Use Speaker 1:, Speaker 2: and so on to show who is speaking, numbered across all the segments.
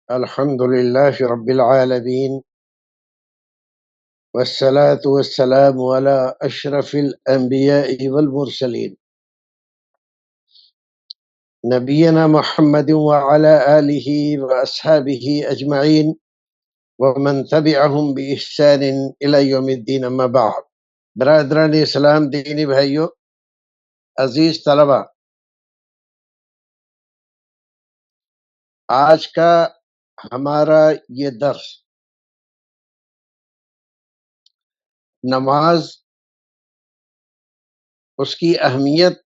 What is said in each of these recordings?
Speaker 1: الحمد لله رب العالمين والصلاة والسلام على أشرف الأنبياء والمرسلين نبينا محمد وعلى آله وأصحابه أجمعين ومن تبعهم بإحسان إلى يوم الدين أما بعد. برادران اسلام، دینی بھائیو، عزیز طلبہ، آج کا ہمارا یہ درس نماز، اس کی اہمیت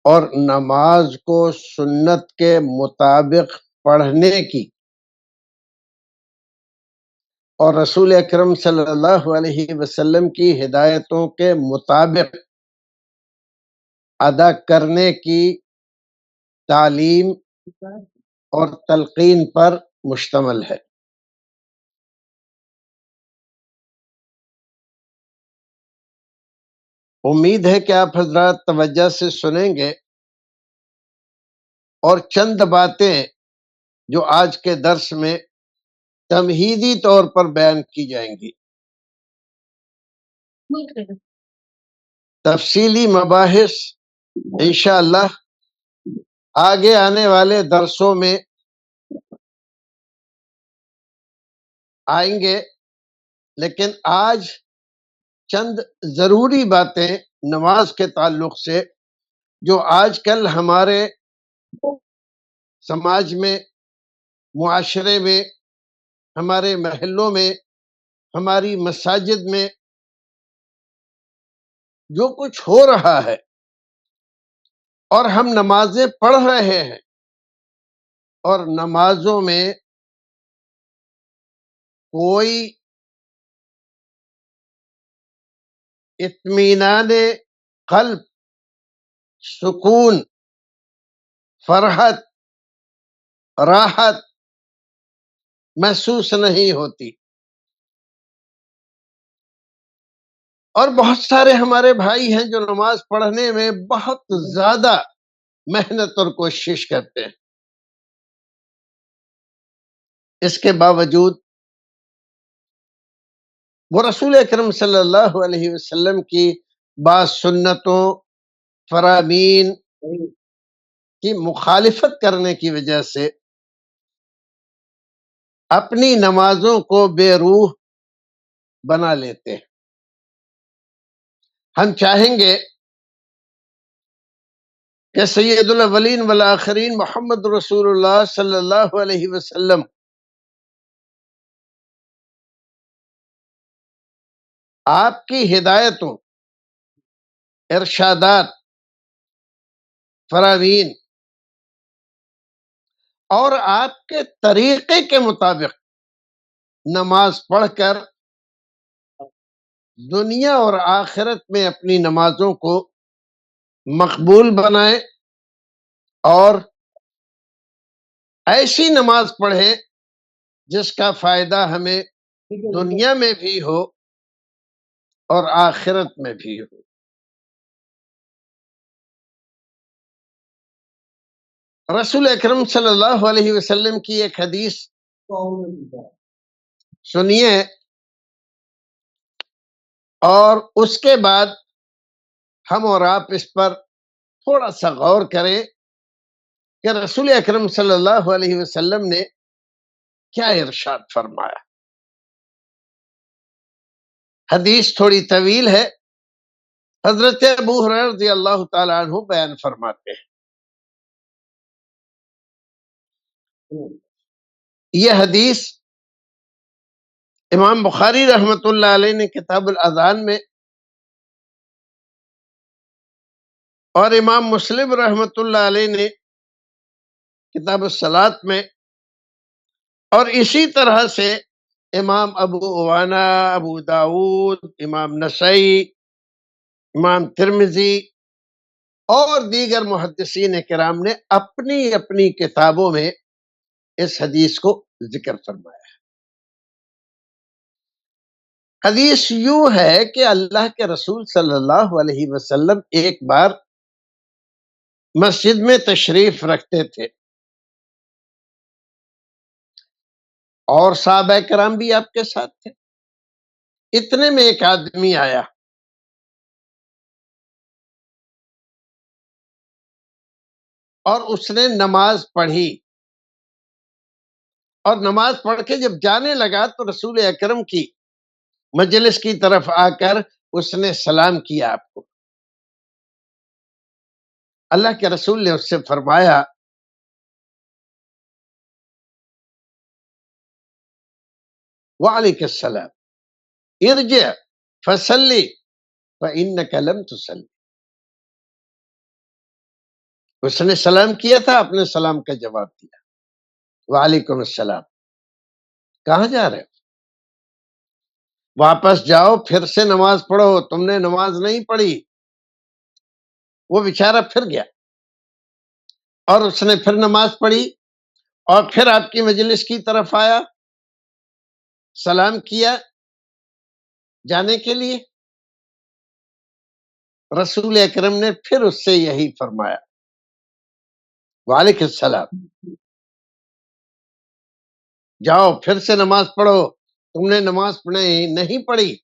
Speaker 1: اور نماز کو سنت کے مطابق پڑھنے کی اور رسول اکرم صلی اللہ علیہ وسلم کی ہدایتوں کے مطابق ادا کرنے کی تعلیم اور تلقین پر مشتمل ہے۔ امید ہے کہ آپ حضرات توجہ سے سنیں گے اور چند باتیں جو آج کے درس میں تمہیدی طور پر بیان کی جائیں گی، تفصیلی مباحث انشاءاللہ آگے آنے والے درسوں میں آئیں گے، لیکن آج چند ضروری باتیں نماز کے تعلق سے جو آج کل ہمارے سماج میں، معاشرے میں، ہمارے محلوں میں، ہماری مساجد میں جو کچھ ہو رہا ہے اور ہم نمازیں پڑھ رہے ہیں اور نمازوں میں کوئی اطمینان قلب، سکون، فرحت، راحت محسوس نہیں ہوتی، اور بہت سارے ہمارے بھائی ہیں جو نماز پڑھنے میں بہت زیادہ محنت اور کوشش کرتے ہیں، اس کے باوجود وہ رسول اکرم صلی اللہ علیہ وسلم کی بعض سنتوں، فرامین کی مخالفت کرنے کی وجہ سے اپنی نمازوں کو بے روح بنا لیتے ہیں۔ ہم چاہیں گے کہ سید الاولین والآخرین محمد رسول اللہ صلی اللہ علیہ وسلم آپ کی ہدایتوں، ارشادات، فرامین اور آپ کے طریقے کے مطابق نماز پڑھ کر دنیا اور آخرت میں اپنی نمازوں کو مقبول بنائیں اور ایسی نماز پڑھیں جس کا فائدہ ہمیں دنیا میں بھی ہو اور آخرت میں بھی ہو۔ رسول اکرم صلی اللہ علیہ وسلم کی ایک حدیث سنیے اور اس کے بعد ہم اور آپ اس پر تھوڑا سا غور کریں کہ رسول اکرم صلی اللہ علیہ وسلم نے کیا ارشاد فرمایا۔ حدیث تھوڑی طویل ہے، حضرت ابو ہریرہ رضی اللہ تعالی عنہ بیان فرماتے ہیں۔ یہ حدیث امام بخاری رحمۃ اللہ علیہ نے کتاب الاذان میں اور امام مسلم رحمۃ اللہ علیہ نے کتاب الصلاۃ میں، اور اسی طرح سے امام ابو عوانہ، ابو داود، امام نسائی، امام ترمذی اور دیگر محدثین کرام نے اپنی اپنی کتابوں میں اس حدیث کو ذکر فرمایا ہے۔ حدیث یوں ہے کہ اللہ کے رسول صلی اللہ علیہ وسلم ایک بار مسجد میں تشریف رکھتے تھے، اور صحابہ کرام بھی آپ کے ساتھ تھے. اتنے میں ایک آدمی آیا اور اس نے نماز پڑھی، اور نماز پڑھ کے جب جانے لگا تو رسول اکرم کی مجلس کی طرف آ کر اس نے سلام کیا آپ کو. اللہ کے رسول نے اس سے فرمایا وعلیکم السلام ارجع فصلی فإنک لم تصلی. اس نے سلام کیا تھا، اپنے سلام کا جواب دیا، وعلیکم السلام. کہاں جا رہے ہو؟ واپس جاؤ، پھر سے نماز پڑھو، تم نے نماز نہیں پڑھی. وہ بیچارہ پھر گیا اور اس نے پھر نماز پڑھی اور پھر آپ کی مجلس کی طرف آیا، سلام کیا جانے کے لیے. رسول اکرم نے پھر اس سے یہی فرمایا وعلیکم السلام، جاؤ پھر سے نماز پڑھو، تم نے نماز نہیں پڑھی.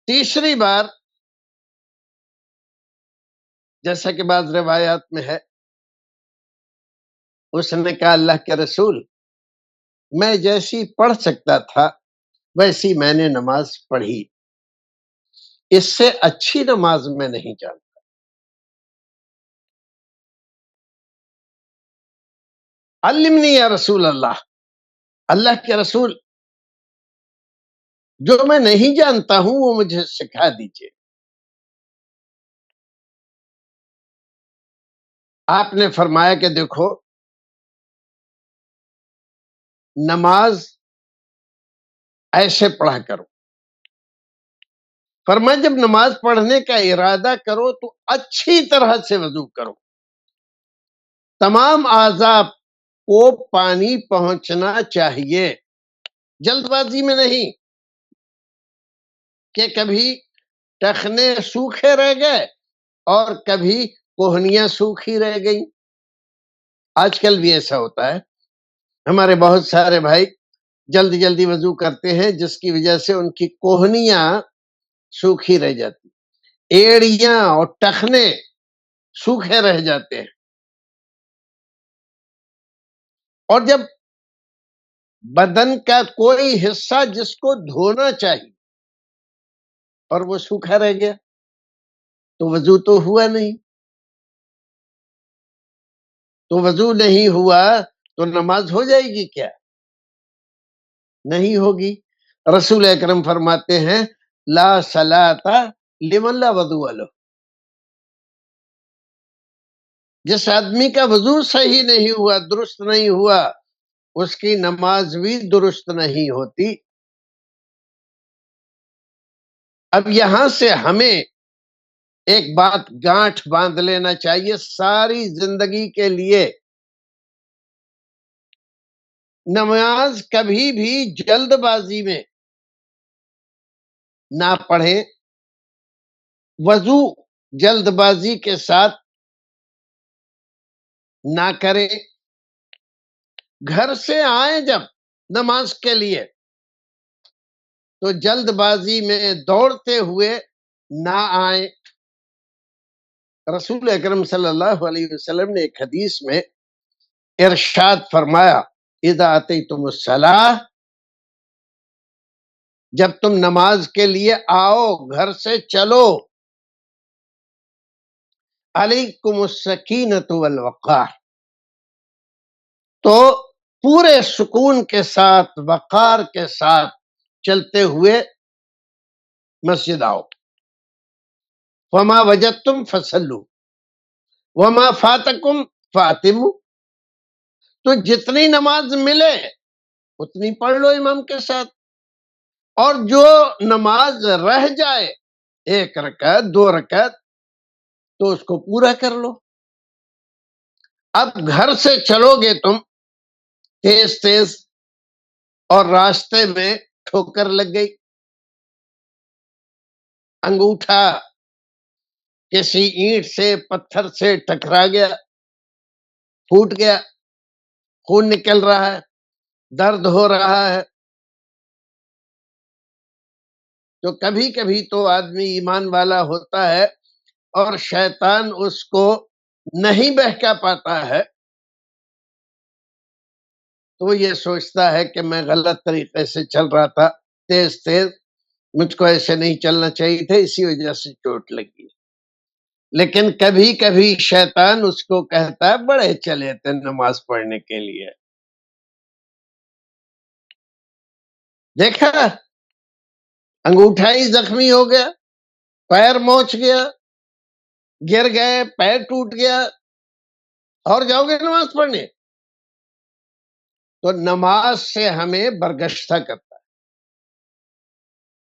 Speaker 1: تیسری بار جیسا کہ بعض روایات میں ہے، اس نے کہا اللہ کے رسول میں جیسی پڑھ سکتا تھا ویسی میں نے نماز پڑھی، اس سے اچھی نماز میں نہیں جانتا. علمنی یا رسول اللہ، اللہ کے رسول جو میں نہیں جانتا ہوں وہ مجھے سکھا دیجئے. آپ نے فرمایا کہ دیکھو نماز ایسے پڑھا کرو. فرمایا جب نماز پڑھنے کا ارادہ کرو تو اچھی طرح سے وضو کرو، تمام اعضاء کو پانی پہنچنا چاہیے، جلد بازی میں نہیں کہ کبھی ٹخنے سوکھے رہ گئے اور کبھی کوہنیاں سوکھی رہ گئی. آج کل بھی ایسا ہوتا ہے، ہمارے بہت سارے بھائی جلدی جلدی وضو کرتے ہیں جس کی وجہ سے ان کی کوہنیاں سوکھی رہ جاتی، ایڑیاں اور ٹخنے سوکھے رہ جاتے ہیں. اور جب بدن کا کوئی حصہ جس کو دھونا چاہیے اور وہ سوکھا رہ گیا تو وضو تو ہوا نہیں. تو وضو نہیں ہوا تو نماز ہو جائے گی کیا؟ نہیں ہوگی. رسول اکرم فرماتے ہیں لا صلاۃ لمن لا وضو له. جس آدمی کا وضو صحیح نہیں ہوا، درست نہیں ہوا، اس کی نماز بھی درست نہیں ہوتی. اب یہاں سے ہمیں ایک بات گانٹھ باندھ لینا چاہیے ساری زندگی کے لیے، نماز کبھی بھی جلد بازی میں نہ پڑھیں، وضو جلد بازی کے ساتھ نہ کریں. گھر سے آئیں جب نماز کے لیے تو جلد بازی میں دوڑتے ہوئے نہ آئیں. رسول اکرم صلی اللہ علیہ وسلم نے ایک حدیث میں ارشاد فرمایا اذا اتیتم الصلاۃ، جب تم نماز کے لیے آؤ، گھر سے چلو، علیکم السکینۃ والوقار، تو پورے سکون کے ساتھ وقار کے ساتھ چلتے ہوئے مسجد آؤ. وما وجدتم فصلوا وما فاتکم فاتموا، تو جتنی نماز ملے اتنی پڑھ لو امام کے ساتھ، اور جو نماز رہ جائے 1 رکعت 2 رکعت تو اس کو پورا کر لو. اب گھر سے چلو گے تم تیز تیز اور راستے میں ٹھوکر لگ گئی، انگوٹھا کسی اینٹ سے پتھر سے ٹکرا گیا، پھوٹ گیا، خون نکل رہا ہے، درد ہو رہا ہے، تو کبھی کبھی تو آدمی ایمان والا ہوتا ہے اور شیطان اس کو نہیں بہکا پاتا ہے، تو وہ یہ سوچتا ہے کہ میں غلط طریقے سے چل رہا تھا، تیز تیز، مجھ کو ایسے نہیں چلنا چاہیے تھا، اسی وجہ سے چوٹ لگی۔ لیکن کبھی کبھی شیطان اس کو کہتا ہے بڑے چلے تھے نماز پڑھنے کے لیے، دیکھا انگوٹھا ہی زخمی ہو گیا، پیر موچ گیا، گر گئے، پیر ٹوٹ گیا، اور جاؤ گے نماز پڑھنے؟ تو نماز سے ہمیں برگشتہ کرتا ہے،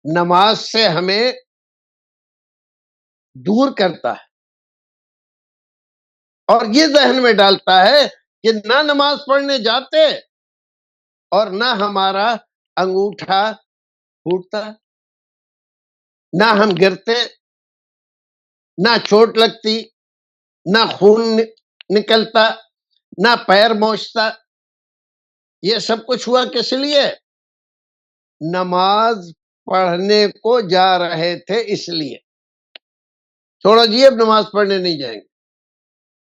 Speaker 1: نماز سے ہمیں دور کرتا ہے، اور یہ ذہن میں ڈالتا ہے کہ نہ نماز پڑھنے جاتے اور نہ ہمارا انگوٹھا پھوٹتا، نہ ہم گرتے، نہ چوٹ لگتی، نہ خون نکلتا، نہ پیر موچتا، یہ سب کچھ ہوا کس لیے؟ نماز پڑھنے کو جا رہے تھے اس لیے۔ چھوڑو جی اب نماز پڑھنے نہیں جائیں گے،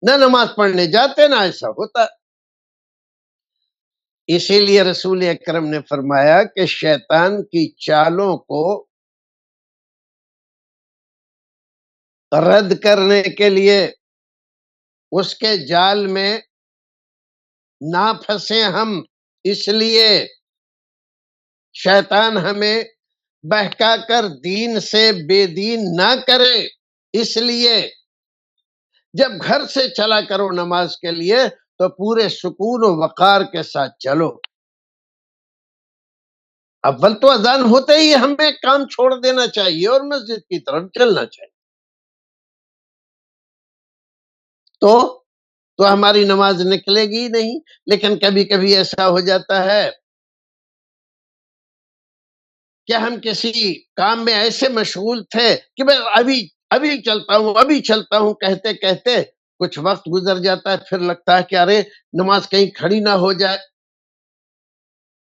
Speaker 1: نہ نماز پڑھنے جاتے نہ ایسا ہوتا۔ اسی لیے رسول اکرم نے فرمایا کہ شیطان کی چالوں کو رد کرنے کے لیے، اس کے جال میں نہ پھنسے ہم، اس لیے شیطان ہمیں بہکا کر دین سے بے دین نہ کرے، اس لیے جب گھر سے چلا کرو نماز کے لیے تو پورے سکون و وقار کے ساتھ چلو۔ اول تو اذان ہوتے ہی ہمیں کام چھوڑ دینا چاہیے اور مسجد کی طرف چلنا چاہیے، تو ہماری نماز نکلے گی نہیں۔ لیکن کبھی کبھی ایسا ہو جاتا ہے کہ ہم کسی کام میں ایسے مشغول تھے کہ میں ابھی چلتا ہوں کہتے کہتے کچھ وقت گزر جاتا ہے، پھر لگتا ہے کہ ارے نماز کہیں کھڑی نہ ہو جائے،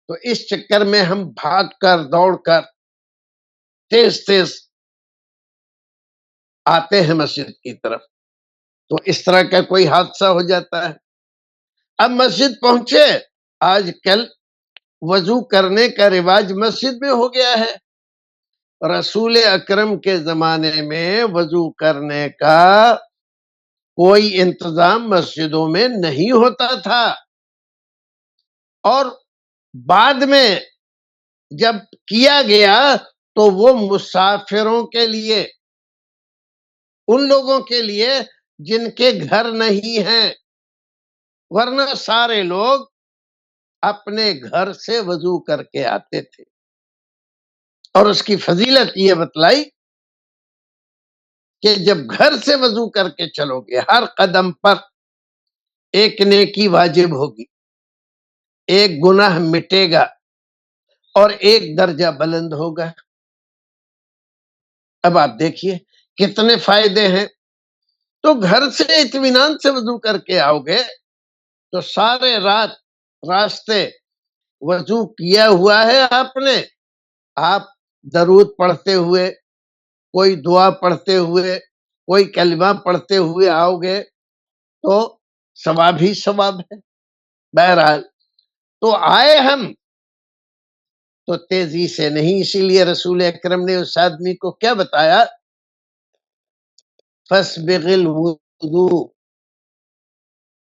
Speaker 1: تو اس چکر میں ہم بھاگ کر دوڑ کر تیز تیز آتے ہیں مسجد کی طرف، تو اس طرح کا کوئی حادثہ ہو جاتا ہے۔ اب مسجد پہنچے، آج کل وضو کرنے کا رواج مسجد میں ہو گیا ہے، رسول اکرم کے زمانے میں وضو کرنے کا کوئی انتظام مسجدوں میں نہیں ہوتا تھا، اور بعد میں جب کیا گیا تو وہ مسافروں کے لیے، ان لوگوں کے لیے جن کے گھر نہیں ہیں، ورنہ سارے لوگ اپنے گھر سے وضو کر کے آتے تھے۔ اور اس کی فضیلت یہ بتلائی کہ جب گھر سے وضو کر کے چلو گے ہر قدم پر ایک نیکی واجب ہوگی، ایک گناہ مٹے گا اور ایک درجہ بلند ہوگا۔ اب آپ دیکھیے کتنے فائدے ہیں۔ تو گھر سے اطمینان سے وضو کر کے آؤ گے تو سارے راستے وضو کیا ہوا ہے آپ نے، آپ درود پڑھتے ہوئے، کوئی دعا پڑھتے ہوئے، کوئی کلمہ پڑھتے ہوئے آؤ گے تو ثواب ہی ثواب ہے۔ بہرحال تو آئے ہم تو تیزی سے نہیں، اسی لیے رسول اکرم نے اس آدمی کو کیا بتایا؟ فَاسْبِغِ الْوُضُوء،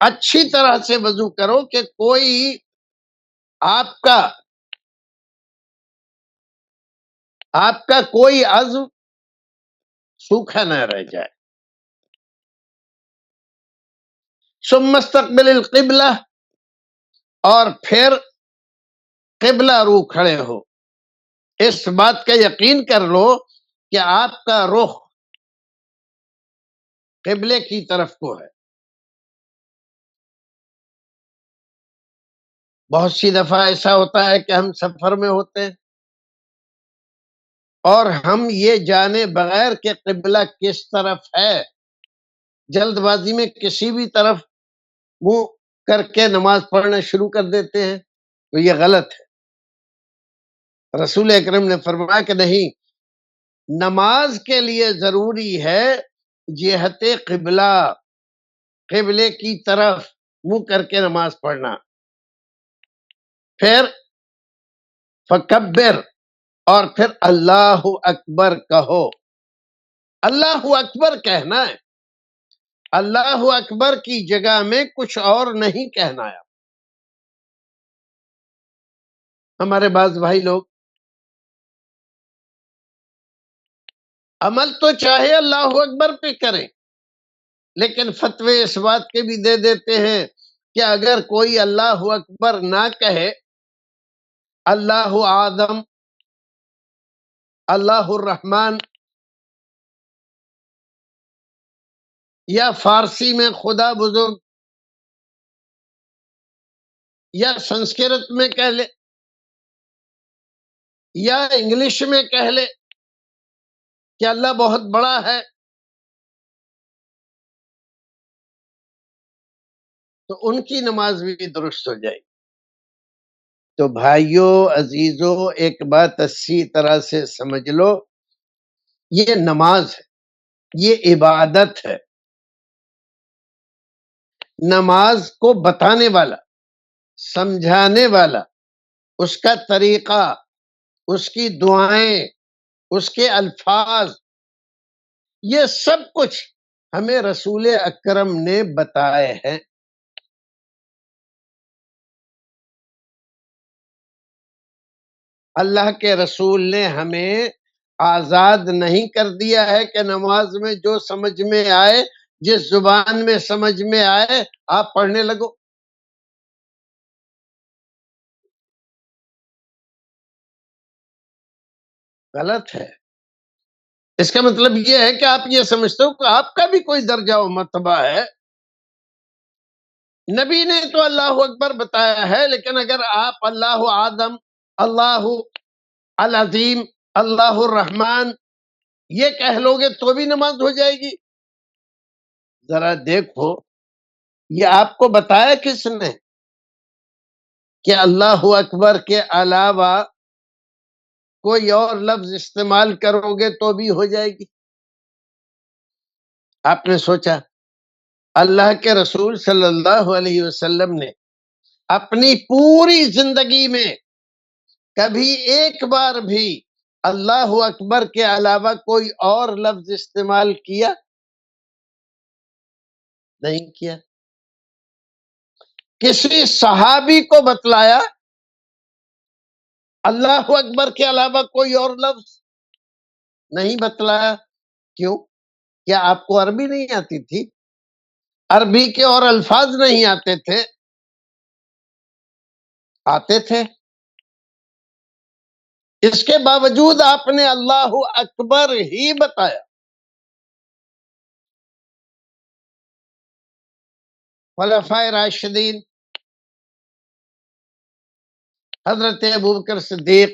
Speaker 1: اچھی طرح سے وضو کرو کہ کوئی آپ کا کوئی عضو سوکھا نہ رہ جائے۔ ثم استقبل القبلہ، اور پھر قبلہ رو کھڑے ہو، اس بات کا یقین کر لو کہ آپ کا رخ قبلے کی طرف کو ہے۔ بہت سی دفعہ ایسا ہوتا ہے کہ ہم سفر میں ہوتے ہیں اور ہم یہ جانے بغیر کہ قبلہ کس طرف ہے، جلد بازی میں کسی بھی طرف منہ کر کے نماز پڑھنا شروع کر دیتے ہیں تو یہ غلط ہے۔ رسول اکرم نے فرمایا کہ نہیں، نماز کے لیے ضروری ہے جہت قبلہ، قبلے کی طرف منہ کر کے نماز پڑھنا، پھر فکبر، اور پھر اللہ اکبر کہو۔ اللہ اکبر کہنا ہے، اللہ اکبر کی جگہ میں کچھ اور نہیں کہنا ہے۔ ہمارے بعض بھائی لوگ عمل تو چاہے اللہ اکبر پہ کریں، لیکن فتوے اس بات کے بھی دے دیتے ہیں کہ اگر کوئی اللہ اکبر نہ کہے، اللہ اعظم، اللہ الرحمن، یا فارسی میں خدا بزرگ، یا سنسکرت میں کہہ لے، یا انگلش میں کہہ لے کہ اللہ بہت بڑا ہے، تو ان کی نماز بھی درست ہو جائے گی۔ تو بھائیوں عزیزوں، ایک بات اچھی طرح سے سمجھ لو، یہ نماز ہے، یہ عبادت ہے۔ نماز کو بتانے والا، سمجھانے والا، اس کا طریقہ، اس کی دعائیں، اس کے الفاظ، یہ سب کچھ ہمیں رسول اکرم نے بتائے ہیں۔ اللہ کے رسول نے ہمیں آزاد نہیں کر دیا ہے کہ نماز میں جو سمجھ میں آئے، جس زبان میں سمجھ میں آئے آپ پڑھنے لگو۔ غلط ہے۔ اس کا مطلب یہ ہے کہ آپ یہ سمجھتے ہو کہ آپ کا بھی کوئی درجہ و مرتبہ ہے۔ نبی نے تو اللہ اکبر بتایا ہے، لیکن اگر آپ اللہ اعظم، اللہ العظیم، اللہ الرحمن یہ کہہ لو گے تو بھی نماز ہو جائے گی؟ ذرا دیکھو، یہ آپ کو بتایا کس نے کہ اللہ اکبر کے علاوہ کوئی اور لفظ استعمال کرو گے تو بھی ہو جائے گی؟ آپ نے سوچا اللہ کے رسول صلی اللہ علیہ وسلم نے اپنی پوری زندگی میں کبھی ایک بار بھی اللہ اکبر کے علاوہ کوئی اور لفظ استعمال کیا؟ نہیں کیا۔ کسی صحابی کو بتلایا اللہ اکبر کے علاوہ کوئی اور لفظ؟ نہیں بتلایا۔ کیوں؟ کیا آپ کو عربی نہیں آتی تھی؟ عربی کے اور الفاظ نہیں آتے تھے؟ آتے تھے۔ اس کے باوجود آپ نے اللہ اکبر ہی بتایا۔ خلفائے راشدین، حضرت ابوبکر صدیق،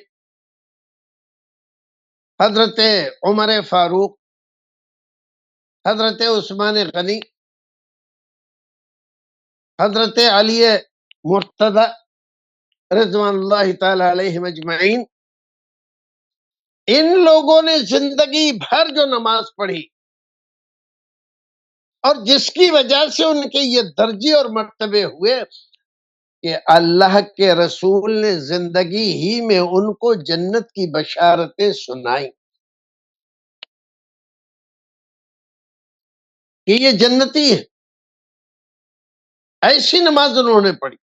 Speaker 1: حضرت عمر فاروق، حضرت عثمان غنی، حضرت علی مرتضی رضوان اللہ تعالی علیہم اجمعین، ان لوگوں نے زندگی بھر جو نماز پڑھی اور جس کی وجہ سے ان کے یہ درجے اور مرتبے ہوئے کہ اللہ کے رسول نے زندگی ہی میں ان کو جنت کی بشارتیں سنائیں کہ یہ جنتی ہے۔ ایسی نماز انہوں نے پڑھی۔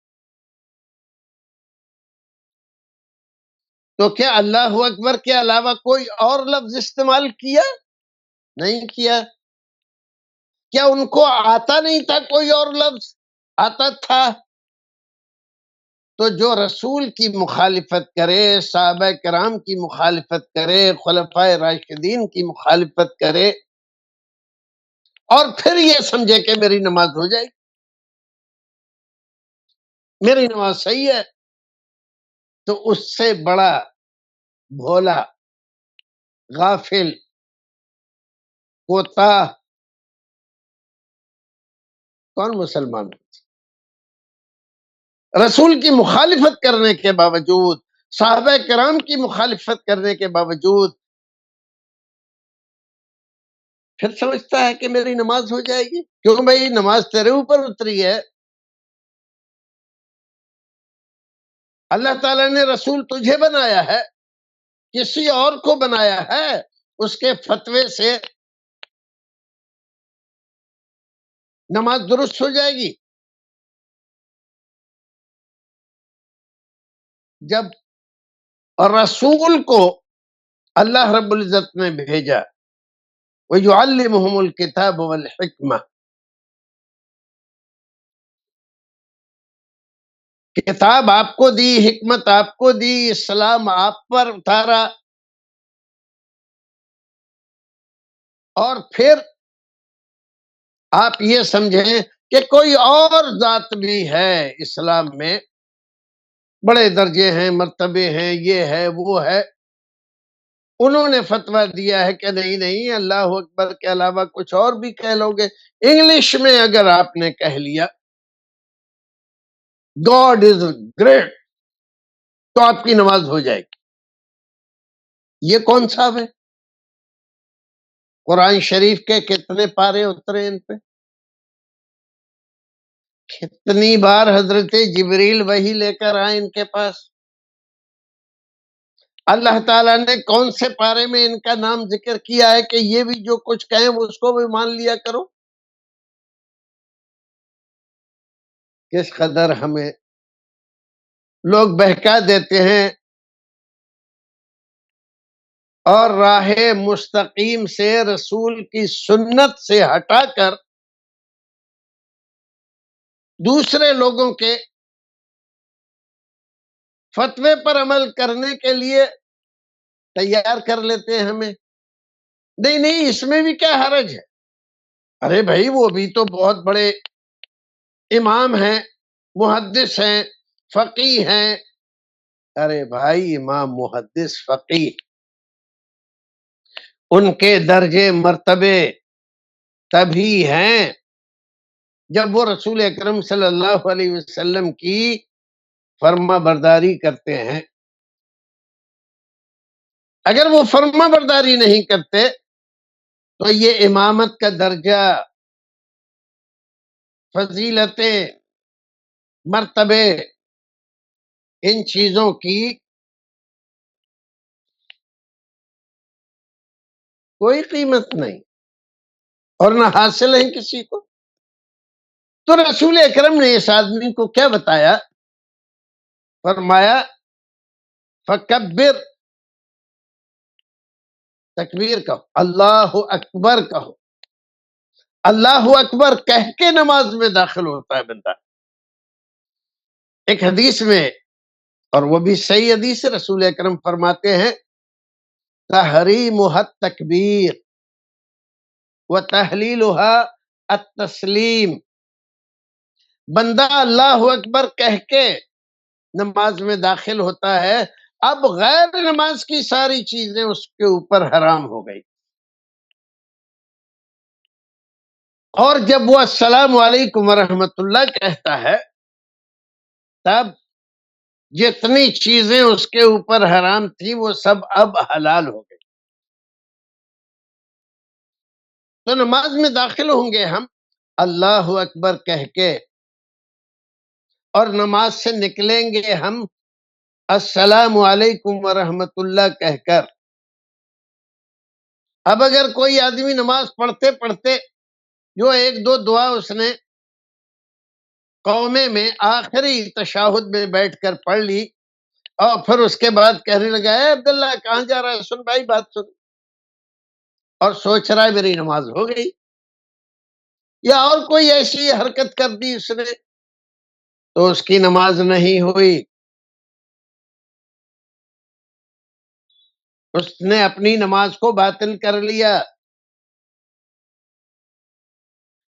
Speaker 1: تو کیا اللہ اکبر کے علاوہ کوئی اور لفظ استعمال کیا؟ نہیں کیا۔ کیا ان کو آتا نہیں تھا کوئی اور لفظ؟ آتا تھا۔ تو جو رسول کی مخالفت کرے، صحابہ کرام کی مخالفت کرے، خلفائے راشدین کی مخالفت کرے اور پھر یہ سمجھے کہ میری نماز ہو جائے گی، میری نماز صحیح ہے، تو اس سے بڑا بھولا، غافل، کوتاہ کون مسلمان ہے؟ رسول کی مخالفت کرنے کے باوجود، صحابہ کرام کی مخالفت کرنے کے باوجود پھر سمجھتا ہے کہ میری نماز ہو جائے گی؟ کیوں بھائی، نماز تیرے اوپر اتری ہے، اللہ تعالیٰ نے رسول تجھے بنایا ہے، کسی اور کو بنایا ہے، اس کے فتوے سے نماز درست ہو جائے گی؟ جب رسول کو اللہ رب العزت نے بھیجا، وَيُعَلِّمُهُمُ الْكِتَابَ وَالْحِکْمَةَ، کتاب آپ کو دی، حکمت آپ کو دی، اسلام آپ پر اتارا، اور پھر آپ یہ سمجھیں کہ کوئی اور ذات بھی ہے اسلام میں، بڑے درجے ہیں، مرتبے ہیں، یہ ہے وہ ہے، انہوں نے فتویٰ دیا ہے کہ نہیں نہیں، اللہ اکبر کے علاوہ کچھ اور بھی کہہ لو گے، انگلش میں اگر آپ نے کہہ لیا گاڈ از گریٹ تو آپ کی نماز ہو جائے گی۔ یہ کون صاحب ہے؟ قرآن شریف کے کتنے پارے اترے ان پہ؟ کتنی بار حضرت جبریل وحی لے کر آئے ان کے پاس؟ اللہ تعالیٰ نے کون سے پارے میں ان کا نام ذکر کیا ہے کہ یہ بھی جو کچھ کہیں وہ اس کو بھی مان لیا کرو؟ کس قدر ہمیں لوگ بہکا دیتے ہیں اور راہ مستقیم سے، رسول کی سنت سے ہٹا کر دوسرے لوگوں کے فتوے پر عمل کرنے کے لیے تیار کر لیتے ہیں ہمیں۔ نہیں نہیں، اس میں بھی کیا حرج ہے؟ ارے بھائی، وہ بھی تو بہت بڑے امام ہیں، محدث ہیں، فقیہ ہیں۔ ارے بھائی، امام، محدث، فقیہ، ان کے درجے مرتبے تبھی ہیں جب وہ رسول اکرم صلی اللہ علیہ وسلم کی فرما برداری کرتے ہیں۔ اگر وہ فرما برداری نہیں کرتے تو یہ امامت کا درجہ، فضیلتیں، مرتبے، ان چیزوں کی کوئی قیمت نہیں اور نہ حاصل ہے کسی کو۔ تو رسول اکرم نے اس آدمی کو کیا بتایا؟ فرمایا فکبر، تکبیر کہو، اللہ اکبر کہو۔ اللہ اکبر کہہ کے نماز میں داخل ہوتا ہے بندہ۔ ایک حدیث میں، اور وہ بھی صحیح حدیث، رسول اکرم فرماتے ہیں تحریمها التکبیر وتحلیلها التسلیم، بندہ اللہ اکبر کہہ کے نماز میں داخل ہوتا ہے، اب غیر نماز کی ساری چیزیں اس کے اوپر حرام ہو گئی، اور جب وہ السلام علیکم ورحمۃ اللہ کہتا ہے تب جتنی چیزیں اس کے اوپر حرام تھی وہ سب اب حلال ہو گئی۔ تو نماز میں داخل ہوں گے ہم اللہ اکبر کہہ کے، اور نماز سے نکلیں گے ہم السلام علیکم ورحمۃ اللہ کہہ کر۔ اب اگر کوئی آدمی نماز پڑھتے پڑھتے جو ایک دو دعا اس نے قومے میں آخری تشہد میں بیٹھ کر پڑھ لی، اور پھر اس کے بعد کہنے لگا اے عبداللہ کہاں جا رہا ہے، سن بھائی بات سن، اور سوچ رہا ہے میری نماز ہو گئی، یا اور کوئی ایسی حرکت کر دی اس نے، تو اس کی نماز نہیں ہوئی، اس نے اپنی نماز کو باطل کر لیا۔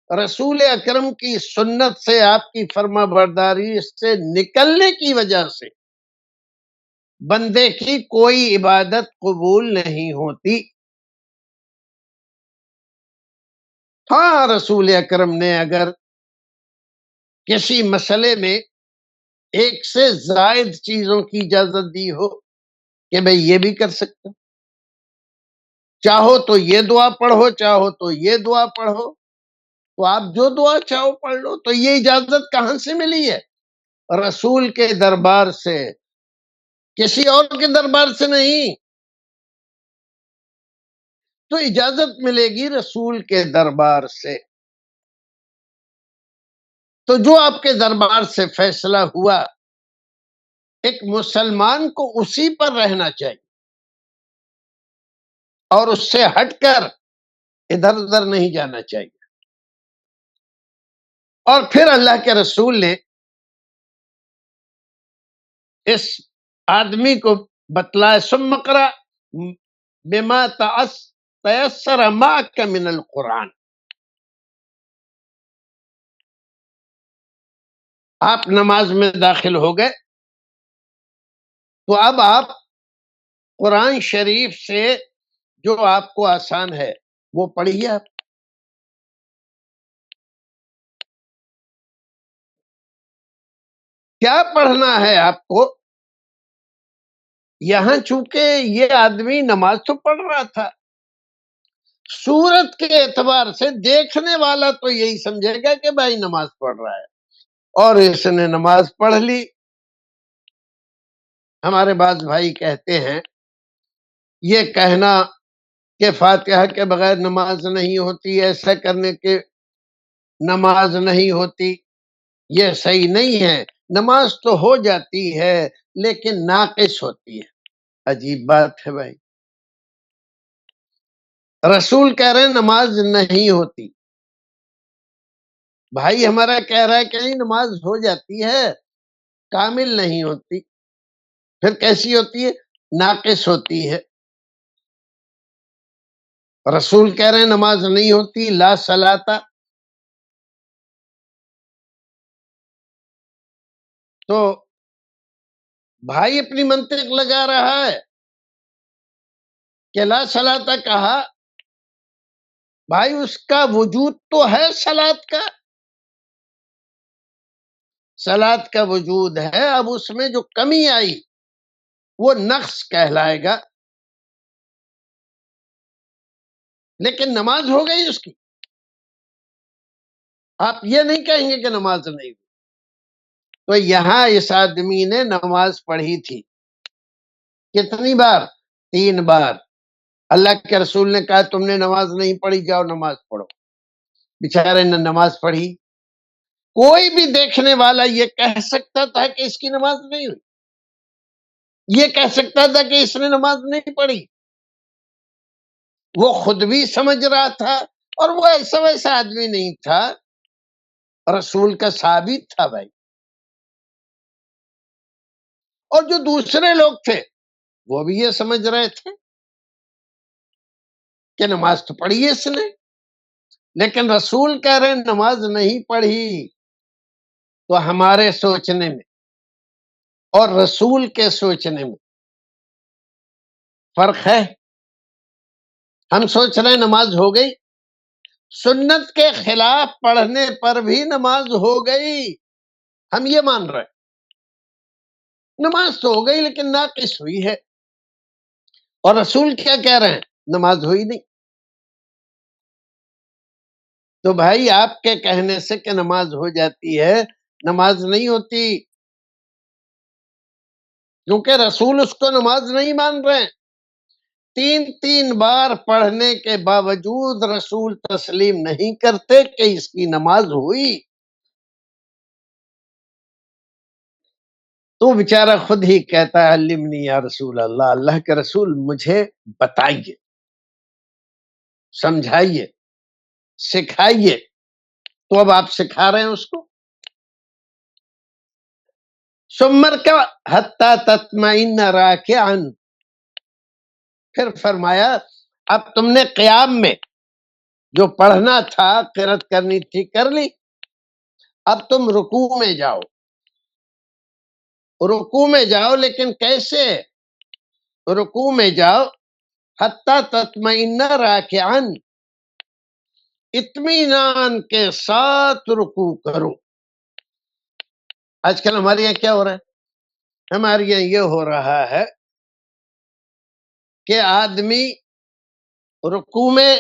Speaker 1: رسول اکرم کی سنت سے، آپ کی فرما برداری سے نکلنے کی وجہ سے بندے کی کوئی عبادت قبول نہیں ہوتی۔ ہاں، رسول اکرم نے اگر کسی مسئلے میں ایک سے زائد چیزوں کی اجازت دی ہو کہ بھئی یہ بھی کر سکتے ہو، چاہو تو یہ دعا پڑھو، چاہو تو یہ دعا پڑھو، تو آپ جو دعا چاہو پڑھ لو. تو یہ اجازت کہاں سے ملی ہے؟ رسول کے دربار سے، کسی اور کے دربار سے نہیں. تو اجازت ملے گی رسول کے دربار سے. تو جو آپ کے دربار سے فیصلہ ہوا، ایک مسلمان کو اسی پر رہنا چاہیے اور اس سے ہٹ کر ادھر ادھر نہیں جانا چاہیے. اور پھر اللہ کے رسول نے اس آدمی کو بتلایا، ثم اقرأ بما تیسر معک من القرآن. آپ نماز میں داخل ہو گئے تو اب آپ قرآن شریف سے جو آپ کو آسان ہے وہ پڑھیے. آپ کیا پڑھنا ہے آپ کو؟ یہاں چونکہ یہ آدمی نماز تو پڑھ رہا تھا، صورت کے اعتبار سے دیکھنے والا تو یہی سمجھے گا کہ بھائی نماز پڑھ رہا ہے، اور اس نے نماز پڑھ لی. ہمارے بعض بھائی کہتے ہیں یہ کہنا کہ فاتحہ کے بغیر نماز نہیں ہوتی، ایسا کرنے کے نماز نہیں ہوتی، یہ صحیح نہیں ہے. نماز تو ہو جاتی ہے لیکن ناقص ہوتی ہے. عجیب بات ہے بھائی، رسول کہہ رہے ہیں نماز نہیں ہوتی، بھائی ہمارا کہہ رہا ہے کہ نہیں نماز ہو جاتی ہے، کامل نہیں ہوتی. پھر کیسی ہوتی ہے؟ ناقص ہوتی ہے. رسول کہہ رہے ہیں نماز نہیں ہوتی، لا صلاۃ. تو بھائی اپنی منطق لگا رہا ہے کہ لا صلاۃ کہا، بھائی اس کا وجود تو ہے صلاۃ کا، صلاۃ کا وجود ہے. اب اس میں جو کمی آئی وہ نقص کہلائے گا، لیکن نماز ہو گئی اس کی. آپ یہ نہیں کہیں گے کہ نماز نہیں ہوئی. تو یہاں اس آدمی نے نماز پڑھی تھی کتنی بار؟ 3 بار. اللہ کے رسول نے کہا تم نے نماز نہیں پڑھی، جاؤ نماز پڑھو. بیچارے نے نماز پڑھی. کوئی بھی دیکھنے والا یہ کہہ سکتا تھا کہ اس کی نماز نہیں ہوئی، یہ کہہ سکتا تھا کہ اس نے نماز نہیں پڑھی. وہ خود بھی سمجھ رہا تھا، اور وہ ایسا ویسا آدمی نہیں تھا، رسول کا ثابت تھا بھائی. اور جو دوسرے لوگ تھے وہ بھی یہ سمجھ رہے تھے کہ نماز تو پڑھی ہے اس نے، لیکن رسول کہہ رہے ہیں نماز نہیں پڑھی. تو ہمارے سوچنے میں اور رسول کے سوچنے میں فرق ہے. ہم سوچ رہے ہیں نماز ہو گئی، سنت کے خلاف پڑھنے پر بھی نماز ہو گئی، ہم یہ مان رہے ہیں. نماز تو ہو گئی لیکن ناقص ہوئی ہے. اور رسول کیا کہہ رہے ہیں؟ نماز ہوئی نہیں. تو بھائی آپ کے کہنے سے کہ نماز ہو جاتی ہے، نماز نہیں ہوتی، کیونکہ رسول اس کو نماز نہیں مان رہے ہیں. 3 بار پڑھنے کے باوجود رسول تسلیم نہیں کرتے کہ اس کی نماز ہوئی. تو بیچارہ خود ہی کہتا ہے علمنی یا رسول اللہ، اللہ کے رسول مجھے بتائیے، سمجھائیے، سکھائیے. تو اب آپ سکھا رہے ہیں اس کو. سمر کا حتی تطمئن راکعا، پھر فرمایا اب تم نے قیام میں جو پڑھنا تھا، قرات کرنی تھی، کر لی. اب تم رکوع میں جاؤ. رکوع میں جاؤ لیکن کیسے؟ رکوع میں جاؤ حتی تطمئن راکعا، اطمینان کے ساتھ رکوع کرو. آج کل ہمارے یہاں کیا ہو رہا ہے؟ ہمارے یہاں یہ ہو رہا ہے کہ آدمی رکوع میں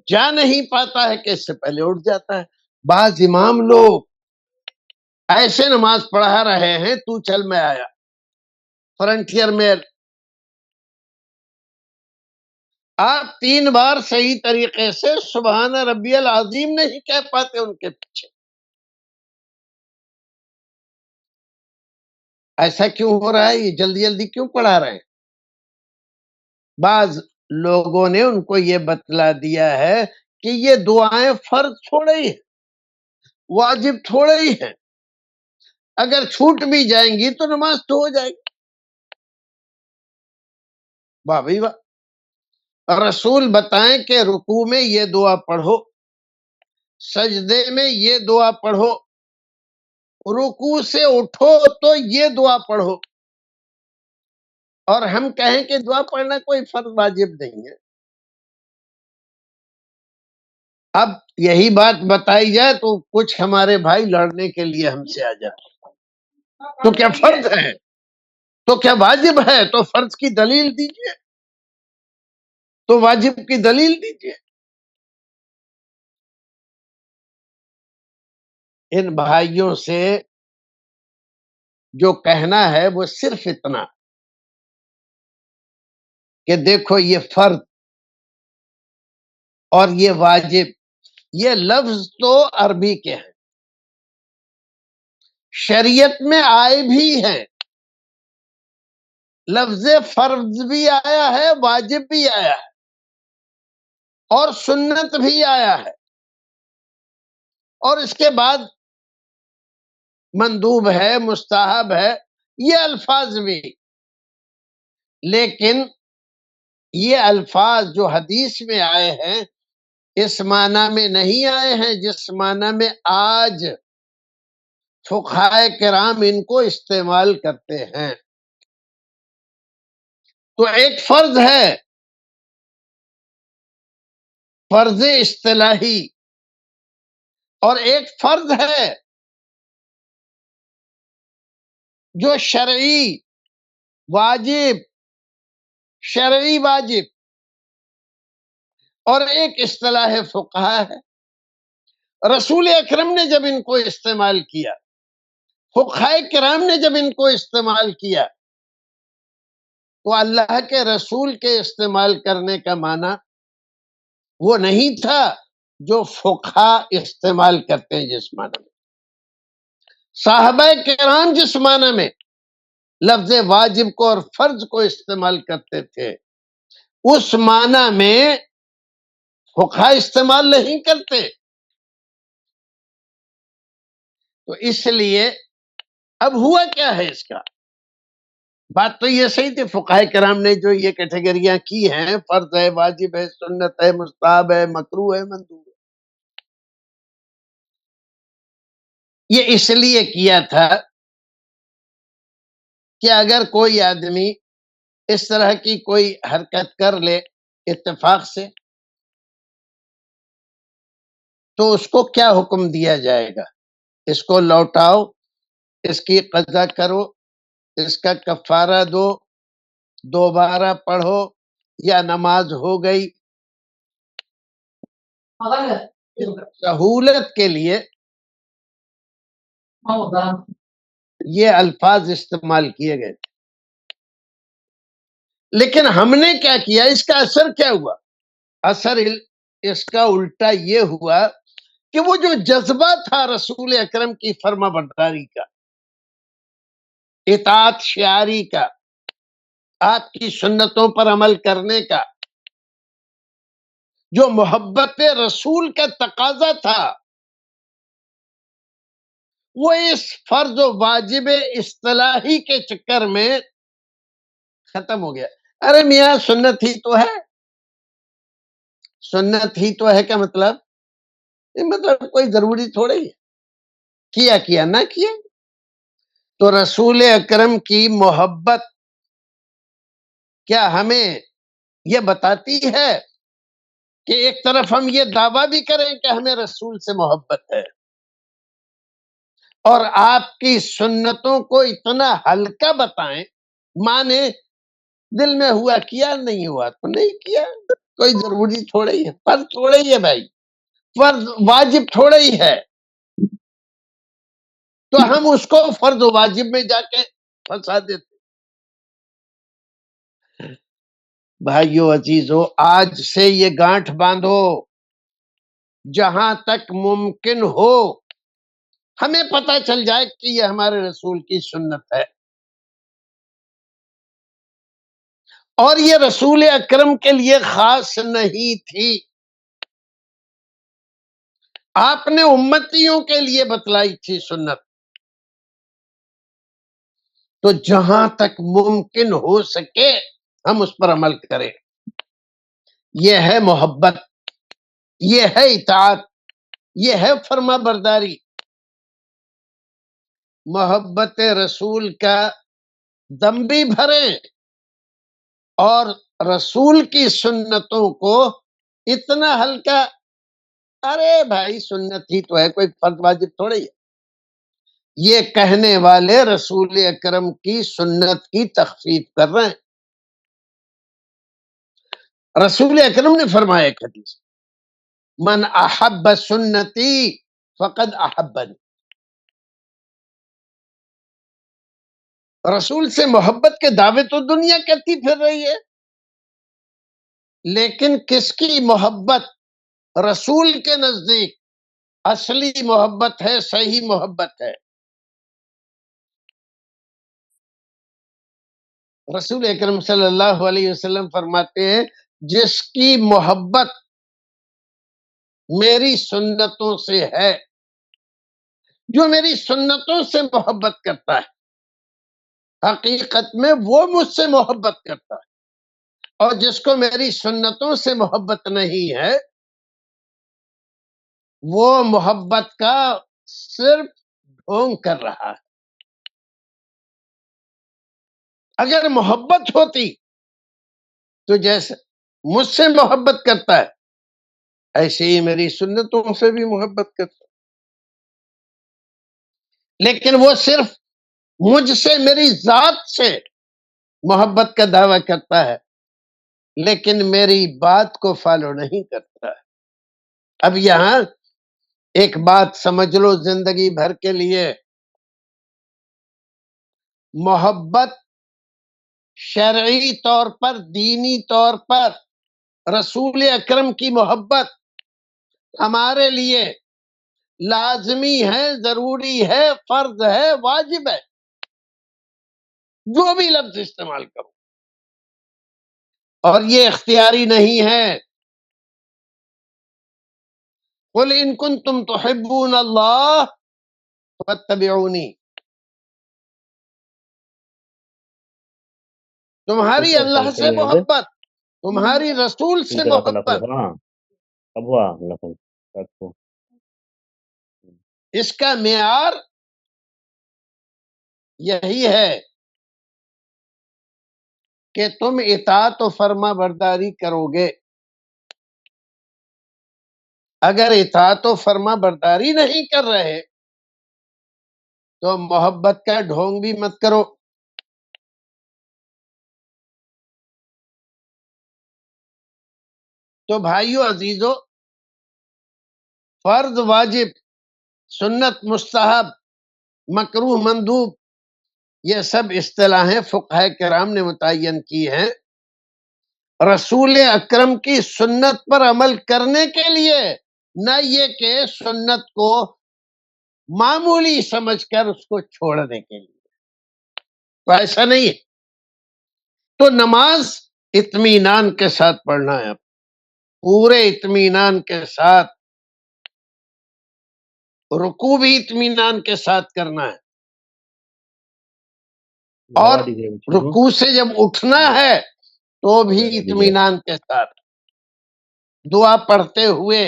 Speaker 1: جا نہیں پاتا ہے کہ اس سے پہلے اٹھ جاتا ہے. بعض امام لوگ ایسے نماز پڑھا رہے ہیں، تو چل میں آیا فرنٹیئر میں. آپ 3 بار صحیح طریقے سے سبحان ربی العظیم نہیں کہہ پاتے ان کے پیچھے. ایسا کیوں ہو رہا ہے؟ یہ جلدی جلدی کیوں پڑھا رہے ہیں؟ بعض لوگوں نے ان کو یہ بتلا دیا ہے کہ یہ دعائیں فرض تھوڑے ہی ہیں، واجب تھوڑے ہی ہیں، اگر چھوٹ بھی جائیں گی تو نماز تو ہو جائے گی. واہ بھائی واہ. رسول بتائیں کہ رکوع میں یہ دعا پڑھو، سجدے میں یہ دعا پڑھو، رکوع سے اٹھو تو یہ دعا پڑھو. اور ہم کہیں کہ دعا پڑھنا کوئی فرض واجب نہیں ہے. اب یہی بات بتائی جائے تو کچھ ہمارے بھائی لڑنے کے لیے ہم سے آ جاتے. تو کیا فرض ہے؟ تو کیا واجب ہے؟ تو فرض کی دلیل دیجئے، تو واجب کی دلیل دیجئے. ان بھائیوں سے جو کہنا ہے وہ صرف اتنا کہ دیکھو یہ فرض اور یہ واجب، یہ لفظ تو عربی کے ہیں، شریعت میں آئے بھی ہیں. لفظ فرض بھی آیا ہے، واجب بھی آیا ہے، اور سنت بھی آیا ہے، اور اس کے بعد مندوب ہے، مستحب ہے، یہ الفاظ بھی. لیکن یہ الفاظ جو حدیث میں آئے ہیں اس معنی میں نہیں آئے ہیں جس معنی میں آج فقہائے کرام ان کو استعمال کرتے ہیں. تو ایک فرض ہے، فرض اصطلاحی، اور ایک فرض ہے جو شرعی واجب، شرعی واجب، اور ایک اصطلاح فقہا ہے. رسول اکرم نے جب ان کو استعمال کیا، فقہائے کرام نے جب ان کو استعمال کیا، تو اللہ کے رسول کے استعمال کرنے کا معنی وہ نہیں تھا جو فقہا استعمال کرتے ہیں جس معنی میں. صحابہ کرام جس معنی میں لفظ واجب کو اور فرض کو استعمال کرتے تھے اس معنی میں فقہا استعمال نہیں کرتے. تو اس لیے اب ہوا کیا ہے اس کا؟ بات تو یہ صحیح تھی، فقہائے کرام نے جو یہ کیٹیگریاں کی ہیں، فرض ہے، واجب ہے، سنت ہے، مستحب ہے، مکروہ ہے، مندوب ہے، یہ اس لیے کیا تھا کہ اگر کوئی آدمی اس طرح کی کوئی حرکت کر لے اتفاق سے تو اس کو کیا حکم دیا جائے گا؟ اس کو لوٹاؤ، اس کی قضا کرو، اس کا کفارہ دو، دوبارہ پڑھو، یا نماز ہو گئی. سہولت کے لیے یہ الفاظ استعمال کیے گئے. لیکن ہم نے کیا کیا؟ اس کا اثر کیا ہوا؟ اثر اس کا الٹا یہ ہوا کہ وہ جو جذبہ تھا رسول اکرم کی فرما برداری کا، اطاعت شعاری کا، آپ کی سنتوں پر عمل کرنے کا، جو محبت رسول کا تقاضا تھا، وہ اس فرض و واجب اصطلاحی کے چکر میں ختم ہو گیا. ارے میاں سنت ہی تو ہے، سنت ہی تو ہے، کیا مطلب؟ مطلب کوئی ضروری تھوڑے ہی کیا نہ کیا. تو رسول اکرم کی محبت کیا ہمیں یہ بتاتی ہے کہ ایک طرف ہم یہ دعویٰ بھی کریں کہ ہمیں رسول سے محبت ہے، اور آپ کی سنتوں کو اتنا ہلکا بتائیں، مانے دل میں ہوا کیا نہیں ہوا تو نہیں کیا، کوئی ضروری تھوڑا ہی ہے، فرض تھوڑا ہی ہے بھائی، فرض واجب تھوڑا ہی ہے، تو ہم اس کو فرض و واجب میں جا کے پھنسا دیتے۔ بھائیو عزیزو، آج سے یہ گانٹھ باندھو، جہاں تک ممکن ہو ہمیں پتہ چل جائے کہ یہ ہمارے رسول کی سنت ہے، اور یہ رسول اکرم کے لیے خاص نہیں تھی، آپ نے امتیوں کے لیے بتلائی تھی سنت، تو جہاں تک ممکن ہو سکے ہم اس پر عمل کریں۔ یہ ہے محبت، یہ ہے اطاعت، یہ ہے فرما برداری۔ محبت رسول کا دم بھی بھریں اور رسول کی سنتوں کو اتنا ہلکا، ارے بھائی سنت ہی تو ہے، کوئی فرض واجب تھوڑا ہی ہے، یہ کہنے والے رسول اکرم کی سنت کی تخفیف کر رہے ہیں۔ رسول اکرم نے فرمایا ایک حدیث، من احب سنتی فقد احبنی، رسول سے محبت کے دعوے تو دنیا کرتی پھر رہی ہے، لیکن کس کی محبت رسول کے نزدیک اصلی محبت ہے، صحیح محبت ہے؟ رسول اکرم صلی اللہ علیہ وسلم فرماتے ہیں، جس کی محبت میری سنتوں سے ہے، جو میری سنتوں سے محبت کرتا ہے، حقیقت میں وہ مجھ سے محبت کرتا ہے، اور جس کو میری سنتوں سے محبت نہیں ہے، وہ محبت کا صرف ڈھونگ کر رہا ہے۔ اگر محبت ہوتی تو جیسے مجھ سے محبت کرتا ہے ایسے ہی میری سنتوں سے بھی محبت کرتا ہے، لیکن وہ صرف مجھ سے، میری ذات سے محبت کا دعویٰ کرتا ہے، لیکن میری بات کو فالو نہیں کرتا ہے۔ اب یہاں ایک بات سمجھ لو زندگی بھر کے لیے، محبت شرعی طور پر، دینی طور پر رسول اکرم کی محبت ہمارے لیے لازمی ہے، ضروری ہے، فرض ہے، واجب ہے، جو بھی لفظ استعمال کرو، اور یہ اختیاری نہیں ہے۔ قل ان کنتم تحبون اللہ فاتبعونی، تمہاری اللہ سے محبت، تمہاری رسول سے محبت، اس کا معیار یہی ہے کہ تم اطاعت و فرما برداری کرو گے۔ اگر اطاعت و فرما برداری نہیں کر رہے تو محبت کا ڈھونگ بھی مت کرو۔ تو بھائیو عزیزو، فرض واجب، سنت مستحب، مکروہ مندوب، یہ سب اصطلاحیں فقہاء کرام نے متعین کی ہیں رسول اکرم کی سنت پر عمل کرنے کے لیے، نہ یہ کہ سنت کو معمولی سمجھ کر اس کو چھوڑنے کے لیے، تو ایسا نہیں ہے۔ تو نماز اطمینان کے ساتھ پڑھنا ہے، پورے اطمینان کے ساتھ، رکوع بھی اطمینان کے ساتھ کرنا ہے، اور رکوع سے جب اٹھنا ہے تو بھی اطمینان کے ساتھ، دعا پڑھتے ہوئے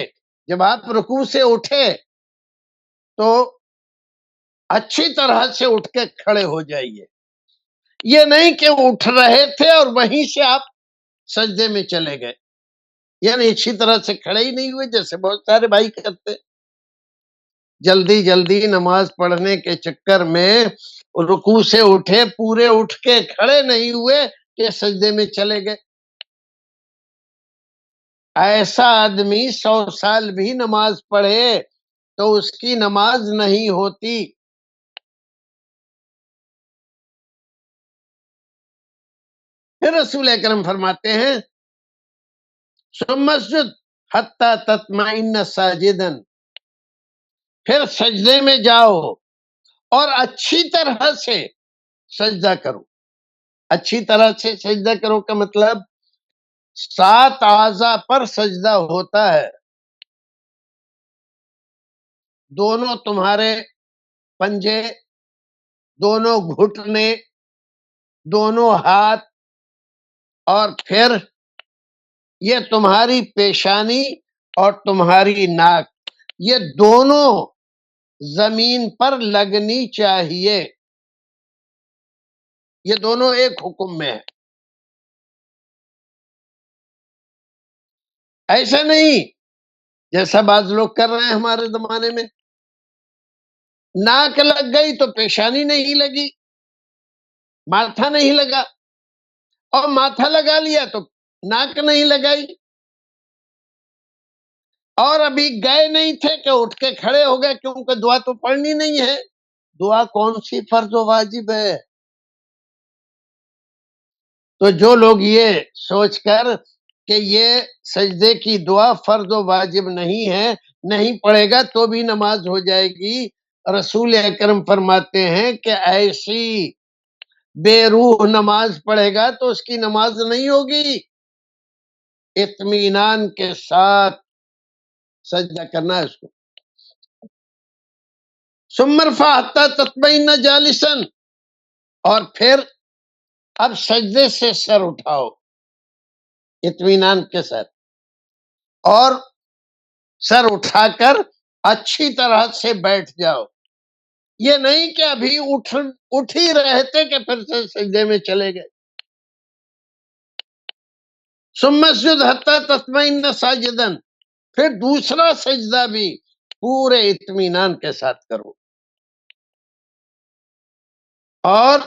Speaker 1: جب آپ رکوع سے اٹھے تو اچھی طرح سے اٹھ کے کھڑے ہو جائیے، یہ نہیں کہ اٹھ رہے تھے اور وہیں سے آپ سجدے میں چلے گئے، یعنی اچھی طرح سے کھڑے ہی نہیں ہوئے، جیسے بہت سارے بھائی کرتے۔ جلدی جلدی نماز پڑھنے کے چکر میں رکوع سے اٹھے، پورے اٹھ کے کھڑے نہیں ہوئے کہ سجدے میں چلے گئے۔ ایسا آدمی 100 سال بھی نماز پڑھے تو اس کی نماز نہیں ہوتی۔ پھر رسول اکرم فرماتے ہیں ثم اسجد حتی تطمئن ساجدا، پھر سجدے میں جاؤ اور اچھی طرح سے سجدہ کرو۔ اچھی طرح سے سجدہ کرو کا مطلب 7 اعضاء پر سجدہ ہوتا ہے۔ دونوں تمہارے پنجے، دونوں گھٹنے، دونوں ہاتھ، اور پھر یہ تمہاری پیشانی اور تمہاری ناک، یہ دونوں زمین پر لگنی چاہیے۔ یہ دونوں ایک حکم میں ہے۔ ایسا نہیں جیسا بعض لوگ کر رہے ہیں ہمارے زمانے میں، ناک لگ گئی تو پیشانی نہیں لگی، ماتھا نہیں لگا، اور ماتھا لگا لیا تو ناک نہیں لگائی، اور ابھی گئے نہیں تھے کہ اٹھ کے کھڑے ہو گئے کیونکہ دعا تو پڑھنی نہیں ہے۔ دعا کون سی فرض و واجب ہے؟ تو جو لوگ یہ سوچ کر کہ یہ سجدے کی دعا فرض و واجب نہیں ہے، نہیں پڑھے گا تو بھی نماز ہو جائے گی، رسول اکرم فرماتے ہیں کہ ایسی بے روح نماز پڑھے گا تو اس کی نماز نہیں ہوگی۔ اطمینان کے ساتھ سجدہ کرنا ہے اس کو۔ ثم ارفع حتی تطمئن جالسا، اور پھر اب سجدے سے سر اٹھاؤ اطمینان کے ساتھ، اور سر اٹھا کر اچھی طرح سے بیٹھ جاؤ۔ یہ نہیں کہ ابھی اٹھ ہی رہے تھے کہ پھر سے سجدے میں چلے گئے۔ ثم اسجد حتی تطمئن ساجدا، پھر دوسرا سجدہ بھی پورے اطمینان کے ساتھ کرو، اور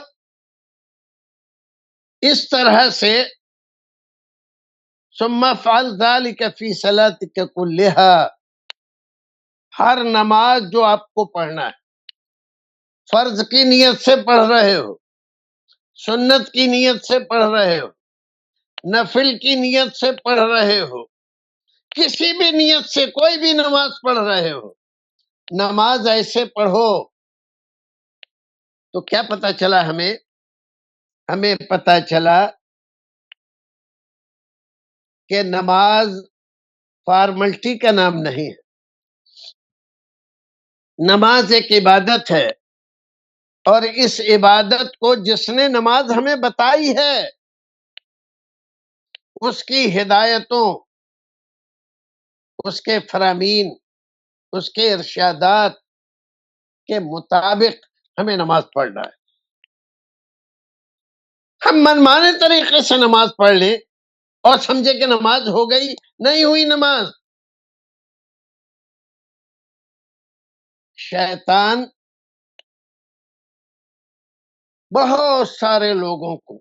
Speaker 1: اس طرح سے ثم افعل ذلك في صلاتك كلها، ہر نماز جو آپ کو پڑھنا ہے، فرض کی نیت سے پڑھ رہے ہو، سنت کی نیت سے پڑھ رہے ہو، نفل کی نیت سے پڑھ رہے ہو، کسی بھی نیت سے کوئی بھی نماز پڑھ رہے ہو، نماز ایسے پڑھو تو کیا پتا چلا ہمیں پتا چلا کہ نماز فارملٹی کا نام نہیں ہے، نماز ایک عبادت ہے، اور اس عبادت کو جس نے نماز ہمیں بتائی ہے اس کی ہدایتوں، اس کے فرامین، اس کے ارشادات کے مطابق ہمیں نماز پڑھنا ہے۔ ہم منمانے طریقے سے نماز پڑھ لیں اور سمجھے کہ نماز ہو گئی، نہیں ہوئی نماز۔ شیطان بہت سارے لوگوں کو،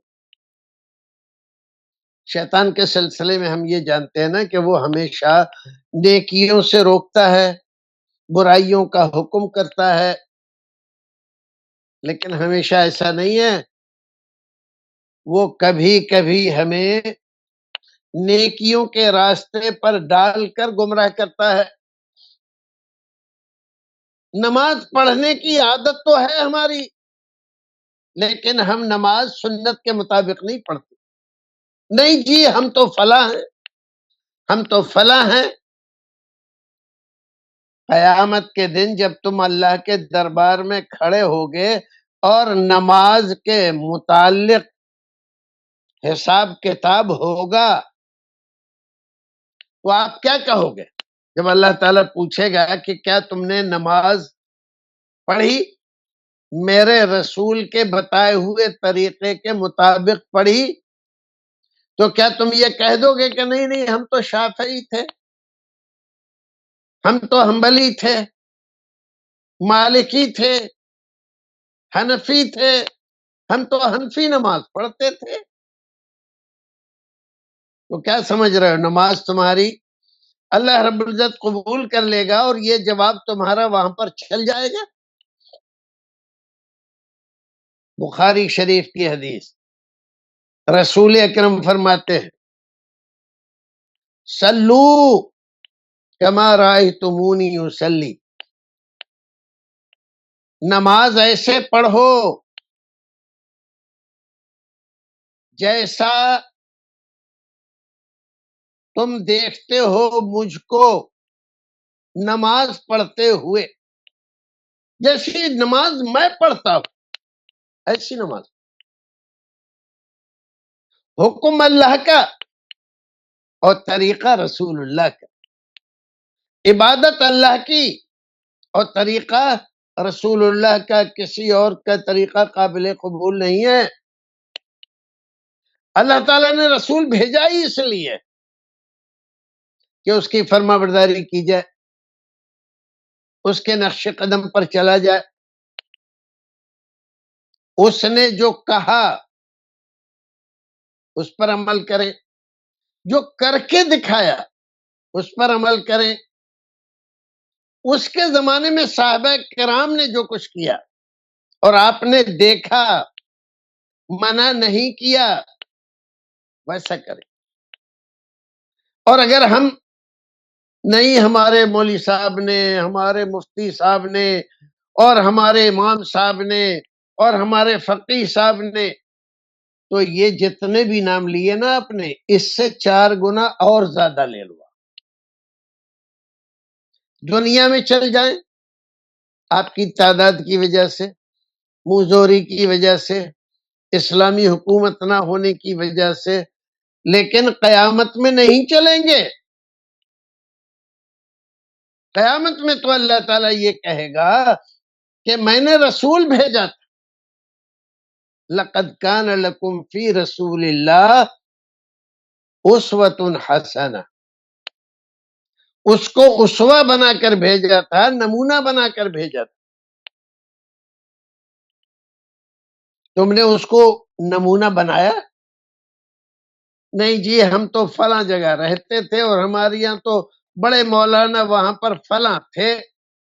Speaker 1: شیطان کے سلسلے میں ہم یہ جانتے ہیں نا کہ وہ ہمیشہ نیکیوں سے روکتا ہے، برائیوں کا حکم کرتا ہے، لیکن ہمیشہ ایسا نہیں ہے، وہ کبھی کبھی ہمیں نیکیوں کے راستے پر ڈال کر گمراہ کرتا ہے۔ نماز پڑھنے کی عادت تو ہے ہماری، لیکن ہم نماز سنت کے مطابق نہیں پڑھتے۔ نہیں جی ہم تو فلاں ہیں، ہم تو فلاں ہیں۔ قیامت کے دن جب تم اللہ کے دربار میں کھڑے ہوگے اور نماز کے متعلق حساب کتاب ہوگا تو آپ کیا کہو گے؟ جب اللہ تعالیٰ پوچھے گا کہ کیا تم نے نماز پڑھی، میرے رسول کے بتائے ہوئے طریقے کے مطابق پڑھی، تو کیا تم یہ کہہ دو گے کہ نہیں نہیں ہم تو شافعی تھے، ہم تو حنبلی تھے، مالکی تھے، حنفی تھے، ہم تو حنفی نماز پڑھتے تھے. تو کیا سمجھ رہے ہو؟ نماز تمہاری اللہ رب العزت قبول کر لے گا اور یہ جواب تمہارا وہاں پر چل جائے گا. بخاری شریف کی حدیث، رسول اکرم فرماتے ہیں صلو کما رأیتمونی اصلی، نماز ایسے پڑھو جیسا تم دیکھتے ہو مجھ کو نماز پڑھتے ہوئے. جیسی نماز میں پڑھتا ہوں ایسی نماز. حکم اللہ کا اور طریقہ رسول اللہ کا، عبادت اللہ کی اور طریقہ رسول اللہ کا، کسی اور کا طریقہ قابل قبول نہیں ہے. اللہ تعالیٰ نے رسول بھیجا ہی اس لیے کہ اس کی فرما برداری کی جائے، اس کے نقش قدم پر چلا جائے. اس نے جو کہا اس پر عمل کریں، جو کر کے دکھایا اس پر عمل کریں. اس کے زمانے میں صحابہ کرام نے جو کچھ کیا اور آپ نے دیکھا، منع نہیں کیا، ویسا کریں. اور اگر ہم نہیں، ہمارے مولوی صاحب نے، ہمارے مفتی صاحب نے، اور ہمارے امام صاحب نے، اور ہمارے فقیہ صاحب نے، تو یہ جتنے بھی نام لیے نا آپ نے، اس سے 4 گنا اور زیادہ لے لو. دنیا میں چل جائیں آپ کی تعداد کی وجہ سے، موزوری کی وجہ سے، اسلامی حکومت نہ ہونے کی وجہ سے، لیکن قیامت میں نہیں چلیں گے. قیامت میں تو اللہ تعالیٰ یہ کہے گا کہ میں نے رسول بھیجا تھا. لَقَدْ كَانَ لَكُمْ فِي رَسُولِ اللَّهِ أُسْوَةٌ حَسَنَةٌ، اس کو اسوہ بنا کر بھیجا تھا، نمونہ بنا کر بھیجا تھا. تم نے اس کو نمونہ بنایا؟ نہیں جی، ہم تو فلاں جگہ رہتے تھے اور ہمارے یہاں تو بڑے مولانا وہاں پر فلاں تھے،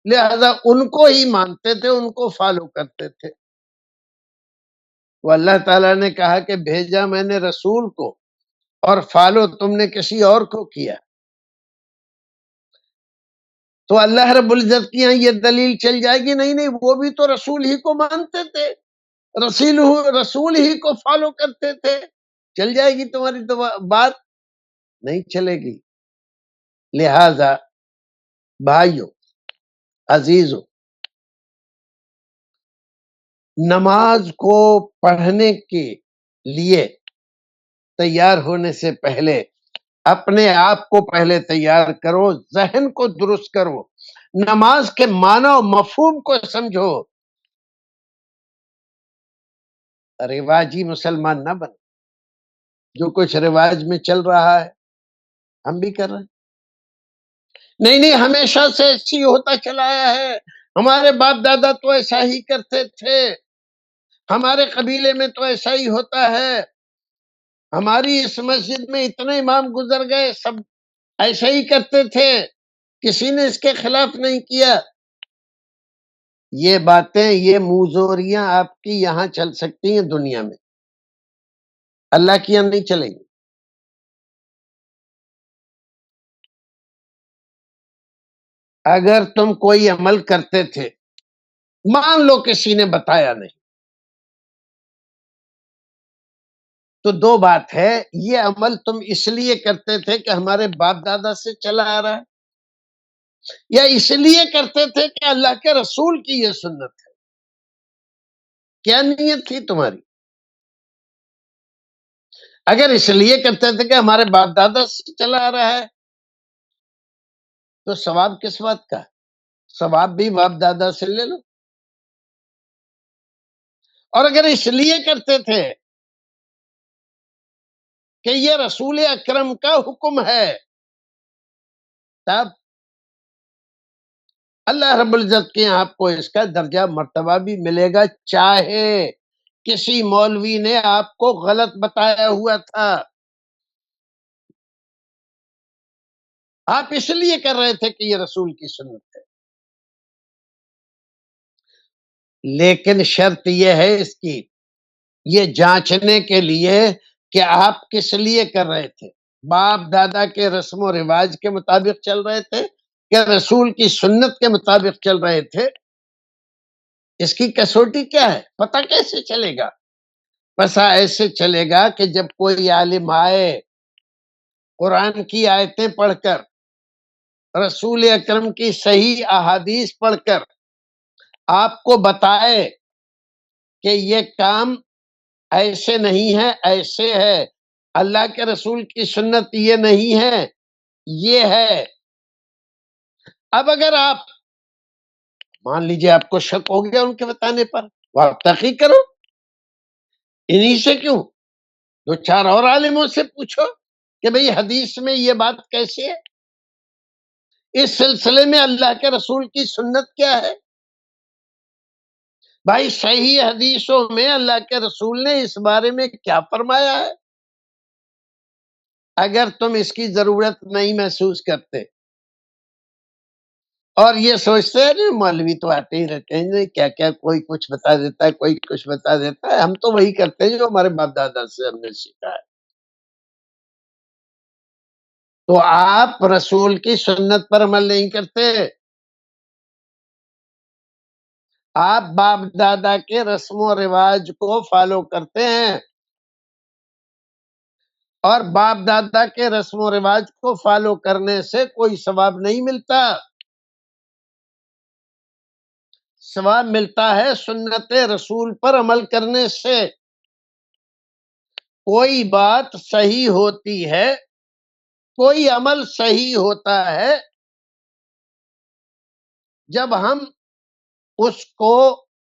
Speaker 1: لہذا ان کو ہی مانتے تھے، ان کو فالو کرتے تھے. تو اللہ تعالیٰ نے کہا کہ بھیجا میں نے رسول کو، اور فالو تم نے کسی اور کو کیا. تو اللہ رب العزت کی یہاں یہ دلیل چل جائے گی، نہیں نہیں، وہ بھی تو رسول ہی کو مانتے تھے، رسول ہی کو فالو کرتے تھے. چل جائے گی تمہاری تو بات؟ نہیں چلے گی. لہذا بھائیو، عزیزو، نماز کو پڑھنے کے لیے تیار ہونے سے پہلے اپنے آپ کو پہلے تیار کرو، ذہن کو درست کرو، نماز کے معنی و مفہوم کو سمجھو. رواجی مسلمان نہ بن، جو کچھ رواج میں چل رہا ہے ہم بھی کر رہے ہیں. نہیں نہیں، ہمیشہ سے ایسی ہوتا چلا آیا ہے، ہمارے باپ دادا تو ایسا ہی کرتے تھے، ہمارے قبیلے میں تو ایسا ہی ہوتا ہے، ہماری اس مسجد میں اتنے امام گزر گئے، سب ایسا ہی کرتے تھے، کسی نے اس کے خلاف نہیں کیا. یہ باتیں، یہ موزوریاں آپ کی یہاں چل سکتی ہیں دنیا میں، اللہ کی یہاں نہیں چلیں گی. اگر تم کوئی عمل کرتے تھے، مان لو کسی نے بتایا نہیں، تو 2 بات ہے، یہ عمل تم اس لیے کرتے تھے کہ ہمارے باپ دادا سے چلا آ رہا ہے، یا اس لیے کرتے تھے کہ اللہ کے رسول کی یہ سنت ہے. کیا نیت تھی تمہاری؟ اگر اس لیے کرتے تھے کہ ہمارے باپ دادا سے چلا آ رہا ہے، تو ثواب کس بات کا؟ ثواب بھی باپ دادا سے لے لو. اور اگر اس لیے کرتے تھے کہ یہ رسول اکرم کا حکم ہے، تب اللہ رب العزت کے یہاں آپ کو اس کا درجہ مرتبہ بھی ملے گا، چاہے کسی مولوی نے آپ کو غلط بتایا ہوا تھا، آپ اس لیے کر رہے تھے کہ یہ رسول کی سنت ہے، لیکن شرط یہ ہے اس کی، یہ جانچنے کے لیے کہ آپ کس لیے کر رہے تھے، باپ دادا کے رسم و رواج کے مطابق چل رہے تھے کہ رسول کی سنت کے مطابق چل رہے تھے، اس کی کسوٹی کیا ہے، پتہ کیسے چلے گا؟ پسا ایسے چلے گا کہ جب کوئی عالم آئے قرآن کی آیتیں پڑھ کر، رسول اکرم کی صحیح احادیث پڑھ کر آپ کو بتائے کہ یہ کام ایسے نہیں ہے، ایسے ہے، اللہ کے رسول کی سنت یہ نہیں ہے، یہ ہے۔ اب اگر آپ مان لیجئے آپ کو شک ہو گیا ان کے بتانے پر، وہ آپ تحقیق کرو، انہی سے کیوں، دو چار اور عالموں سے پوچھو کہ بھئی حدیث میں یہ بات کیسی ہے، اس سلسلے میں اللہ کے رسول کی سنت کیا ہے؟ بھائی صحیح حدیثوں میں اللہ کے رسول نے اس بارے میں کیا فرمایا ہے؟ اگر تم اس کی ضرورت نہیں محسوس کرتے اور یہ سوچتے ہیں نا مولوی تو آتے ہی رہتے ہیں، کیا کیا کوئی کچھ بتا دیتا ہے، کوئی کچھ بتا دیتا ہے، ہم تو وہی کرتے ہیں جو ہمارے باپ دادا سے ہم نے سیکھا ہے، تو آپ رسول کی سنت پر عمل نہیں کرتے، آپ باپ دادا کے رسم و رواج کو فالو کرتے ہیں، اور باپ دادا کے رسم و رواج کو فالو کرنے سے کوئی ثواب نہیں ملتا، ثواب ملتا ہے سنت رسول پر عمل کرنے سے۔ کوئی بات صحیح ہوتی ہے، کوئی عمل صحیح ہوتا ہے جب ہم اس کو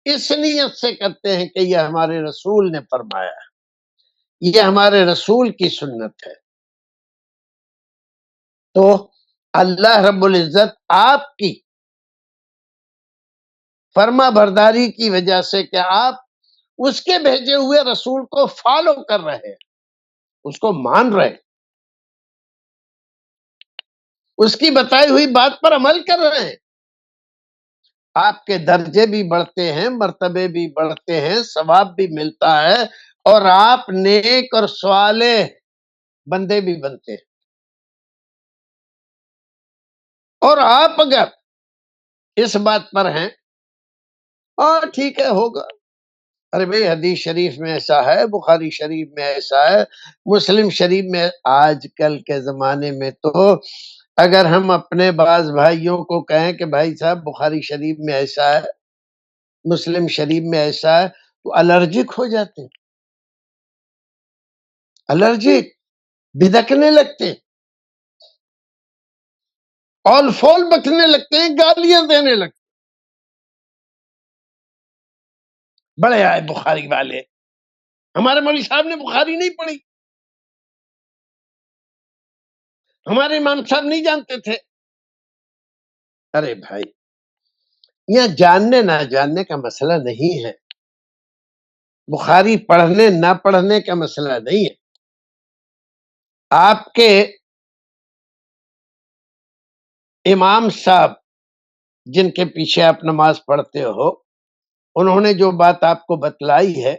Speaker 1: اس نیت سے کرتے ہیں کہ یہ ہمارے رسول نے فرمایا ہے، یہ ہمارے رسول کی سنت ہے، تو اللہ رب العزت آپ کی فرما برداری کی وجہ سے کہ آپ اس کے بھیجے ہوئے رسول کو فالو کر رہے ہیں، اس کو مان رہے ہیں، اس کی بتائی ہوئی بات پر عمل کر رہے ہیں، آپ کے درجے بھی بڑھتے ہیں، مرتبے بھی بڑھتے ہیں، ثواب بھی ملتا ہے، اور آپ نیک اور صالح بندے بھی بنتے ہیں۔ اور آپ اگر اس بات پر ہیں، ہاں ٹھیک ہے ہوگا، ارے بھئی حدیث شریف میں ایسا ہے، بخاری شریف میں ایسا ہے، مسلم شریف میں، آج کل کے زمانے میں تو اگر ہم اپنے بعض بھائیوں کو کہیں کہ بھائی صاحب بخاری شریف میں ایسا ہے، مسلم شریف میں ایسا ہے، تو الرجک ہو جاتے ہیں، الرجک بھدکنے لگتے ہیں، اور فول بکنے لگتے ہیں، گالیاں دینے لگتے ہیں، بڑے آئے بخاری والے، ہمارے مولوی صاحب نے بخاری نہیں پڑھی، ہمارے امام صاحب نہیں جانتے تھے۔ ارے بھائی یہ جاننے نہ جاننے کا مسئلہ نہیں ہے، بخاری پڑھنے نہ پڑھنے کا مسئلہ نہیں ہے، آپ کے امام صاحب جن کے پیچھے آپ نماز پڑھتے ہو، انہوں نے جو بات آپ کو بتلائی ہے،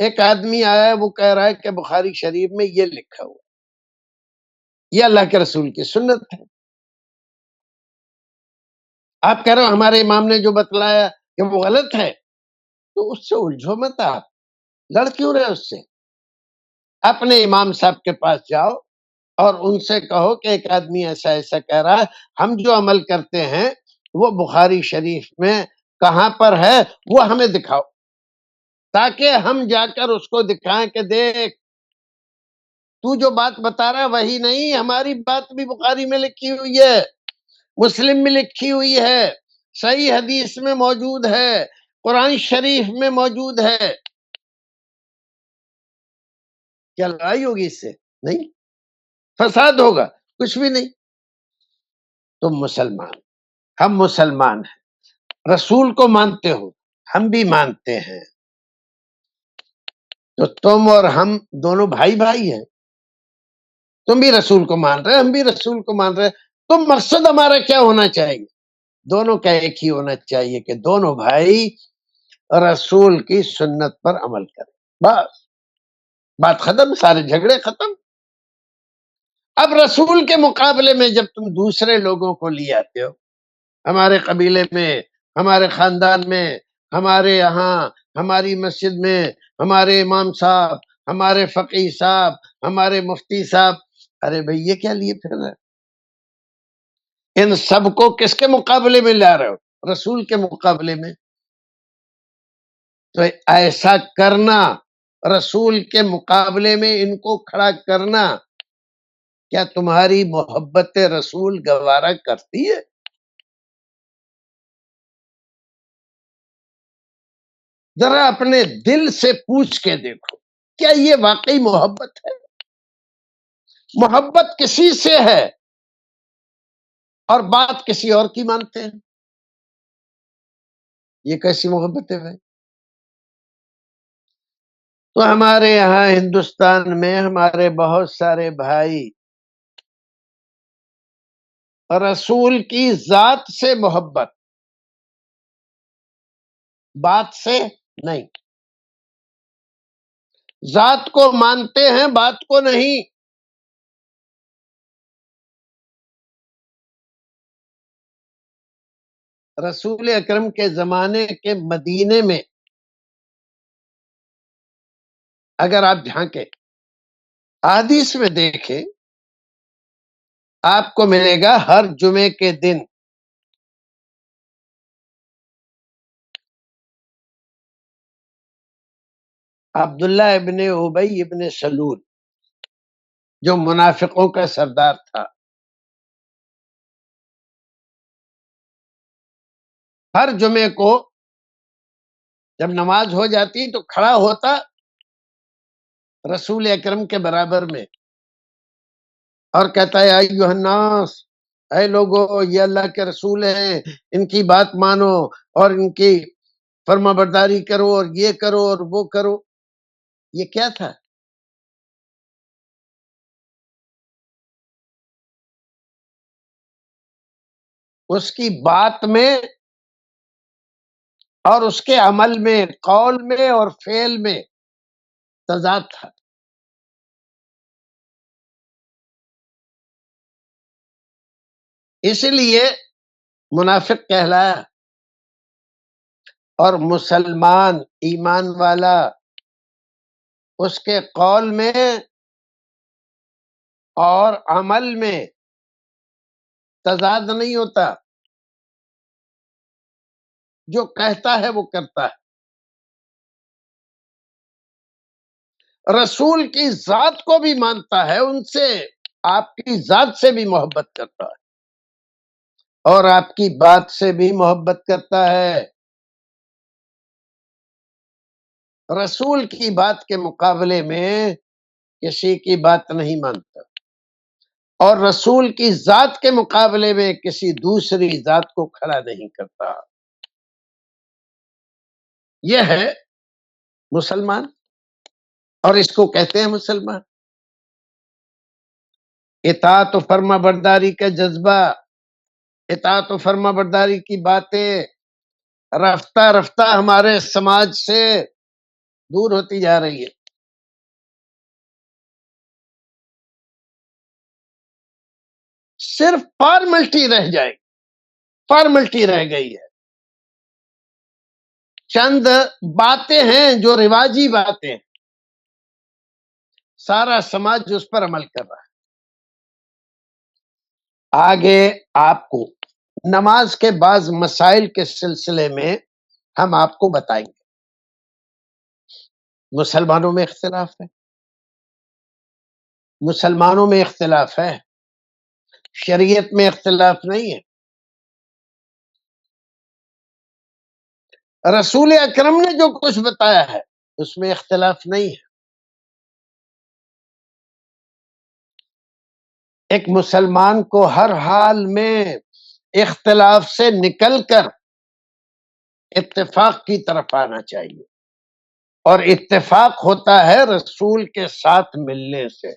Speaker 1: ایک آدمی آیا ہے وہ کہہ رہا ہے کہ بخاری شریف میں یہ لکھا ہوا، یہ اللہ کے رسول کی سنت ہے، آپ کہہ رہے ہو ہمارے امام نے جو بتلایا کہ وہ غلط ہے، تو اس سے الجھو مت، آپ لڑ کیوں رہے اس سے؟ اپنے امام صاحب کے پاس جاؤ اور ان سے کہو کہ ایک آدمی ایسا ایسا کہہ رہا ہے، ہم جو عمل کرتے ہیں وہ بخاری شریف میں کہاں پر ہے وہ ہمیں دکھاؤ، تاکہ ہم جا کر اس کو دکھائیں کہ دیکھ تو جو بات بتا رہا ہے وہی نہیں، ہماری بات بھی بخاری میں لکھی ہوئی ہے، مسلم میں لکھی ہوئی ہے، صحیح حدیث میں موجود ہے، قرآن شریف میں موجود ہے۔ کیا لڑائی ہوگی اس سے؟ نہیں، فساد ہوگا، کچھ بھی نہیں۔ تم مسلمان ہم مسلمان ہیں، رسول کو مانتے ہو، ہم بھی مانتے ہیں، تو تم اور ہم دونوں بھائی بھائی ہیں، تم بھی رسول کو مان رہے، ہم بھی رسول کو مان رہے، تو مقصد ہمارا کیا ہونا چاہیے؟ دونوں کا ایک ہی ہونا چاہیے کہ دونوں بھائی رسول کی سنت پر عمل کریں، بس بات ختم، سارے جھگڑے ختم۔ اب رسول کے مقابلے میں جب تم دوسرے لوگوں کو لے آتے ہو، ہمارے قبیلے میں، ہمارے خاندان میں، ہمارے یہاں، ہماری مسجد میں، ہمارے امام صاحب، ہمارے فقیہ صاحب، ہمارے مفتی صاحب، ارے بھئی یہ کیا لیے پھر رہے ہیں؟ ان سب کو کس کے مقابلے میں لا رہے ہو؟ رسول کے مقابلے میں۔ تو ایسا کرنا، رسول کے مقابلے میں ان کو کھڑا کرنا، کیا تمہاری محبت رسول گوارا کرتی ہے؟ ذرا اپنے دل سے پوچھ کے دیکھو، کیا یہ واقعی محبت ہے؟ محبت کسی سے ہے اور بات کسی اور کی مانتے ہیں، یہ کیسی محبت ہے بھائی؟ تو ہمارے یہاں ہندوستان میں ہمارے بہت سارے بھائی رسول کی ذات سے محبت، بات سے نہیں، ذات کو مانتے ہیں، بات کو نہیں۔ رسول اکرم کے زمانے کے مدینے میں اگر آپ جھانکیں، حدیث میں دیکھیں، آپ کو ملے گا ہر جمعے کے دن عبداللہ ابن ابی ابن سلول، جو منافقوں کا سردار تھا، ہر جمعے کو جب نماز ہو جاتی تو کھڑا ہوتا رسول اکرم کے برابر میں اور کہتا ہے ایھا الناس، اے لوگو، یہ اللہ کے رسول ہیں، ان کی بات مانو اور ان کی فرما برداری کرو اور یہ کرو اور وہ کرو۔ یہ کیا تھا؟ اس کی بات میں اور اس کے عمل میں، قول میں اور فعل میں تضاد تھا۔ اس لیے منافق کہلایا، اور مسلمان ایمان والا اس کے قول میں اور عمل میں تضاد نہیں ہوتا، جو کہتا ہے وہ کرتا ہے۔ رسول کی ذات کو بھی مانتا ہے، ان سے، آپ کی ذات سے بھی محبت کرتا ہے اور آپ کی بات سے بھی محبت کرتا ہے۔ رسول کی بات کے مقابلے میں کسی کی بات نہیں مانتا، اور رسول کی ذات کے مقابلے میں کسی دوسری ذات کو کھڑا نہیں کرتا۔ یہ ہے مسلمان، اور اس کو کہتے ہیں مسلمان۔ اطاعت و فرما برداری کا جذبہ، اطاعت و فرما برداری کی باتیں رفتہ رفتہ ہمارے سماج سے دور ہوتی جا رہی ہے۔ صرف فارملٹی رہ جائے، فارملٹی رہ گئی ہے، چند باتیں ہیں جو رواجی باتیں ہیں، سارا سماج اس پر عمل کر رہا ہے۔ آگے آپ کو نماز کے بعض مسائل کے سلسلے میں ہم آپ کو بتائیں گے۔ مسلمانوں میں اختلاف ہے، مسلمانوں میں اختلاف ہے، شریعت میں اختلاف نہیں ہے۔ رسول اکرم نے جو کچھ بتایا ہے اس میں اختلاف نہیں ہے۔ ایک مسلمان کو ہر حال میں اختلاف سے نکل کر اتفاق کی طرف آنا چاہیے، اور اتفاق ہوتا ہے رسول کے ساتھ ملنے سے،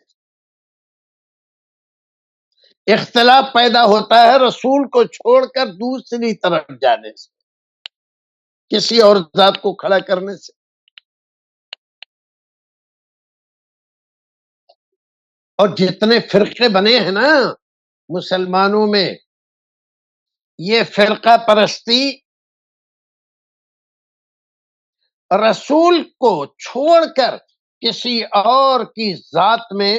Speaker 1: اختلاف پیدا ہوتا ہے رسول کو چھوڑ کر دوسری طرف جانے سے، کسی اور ذات کو کھڑا کرنے سے۔ اور جتنے فرقے بنے ہیں نا مسلمانوں میں، یہ فرقہ پرستی رسول کو چھوڑ کر کسی اور کی ذات میں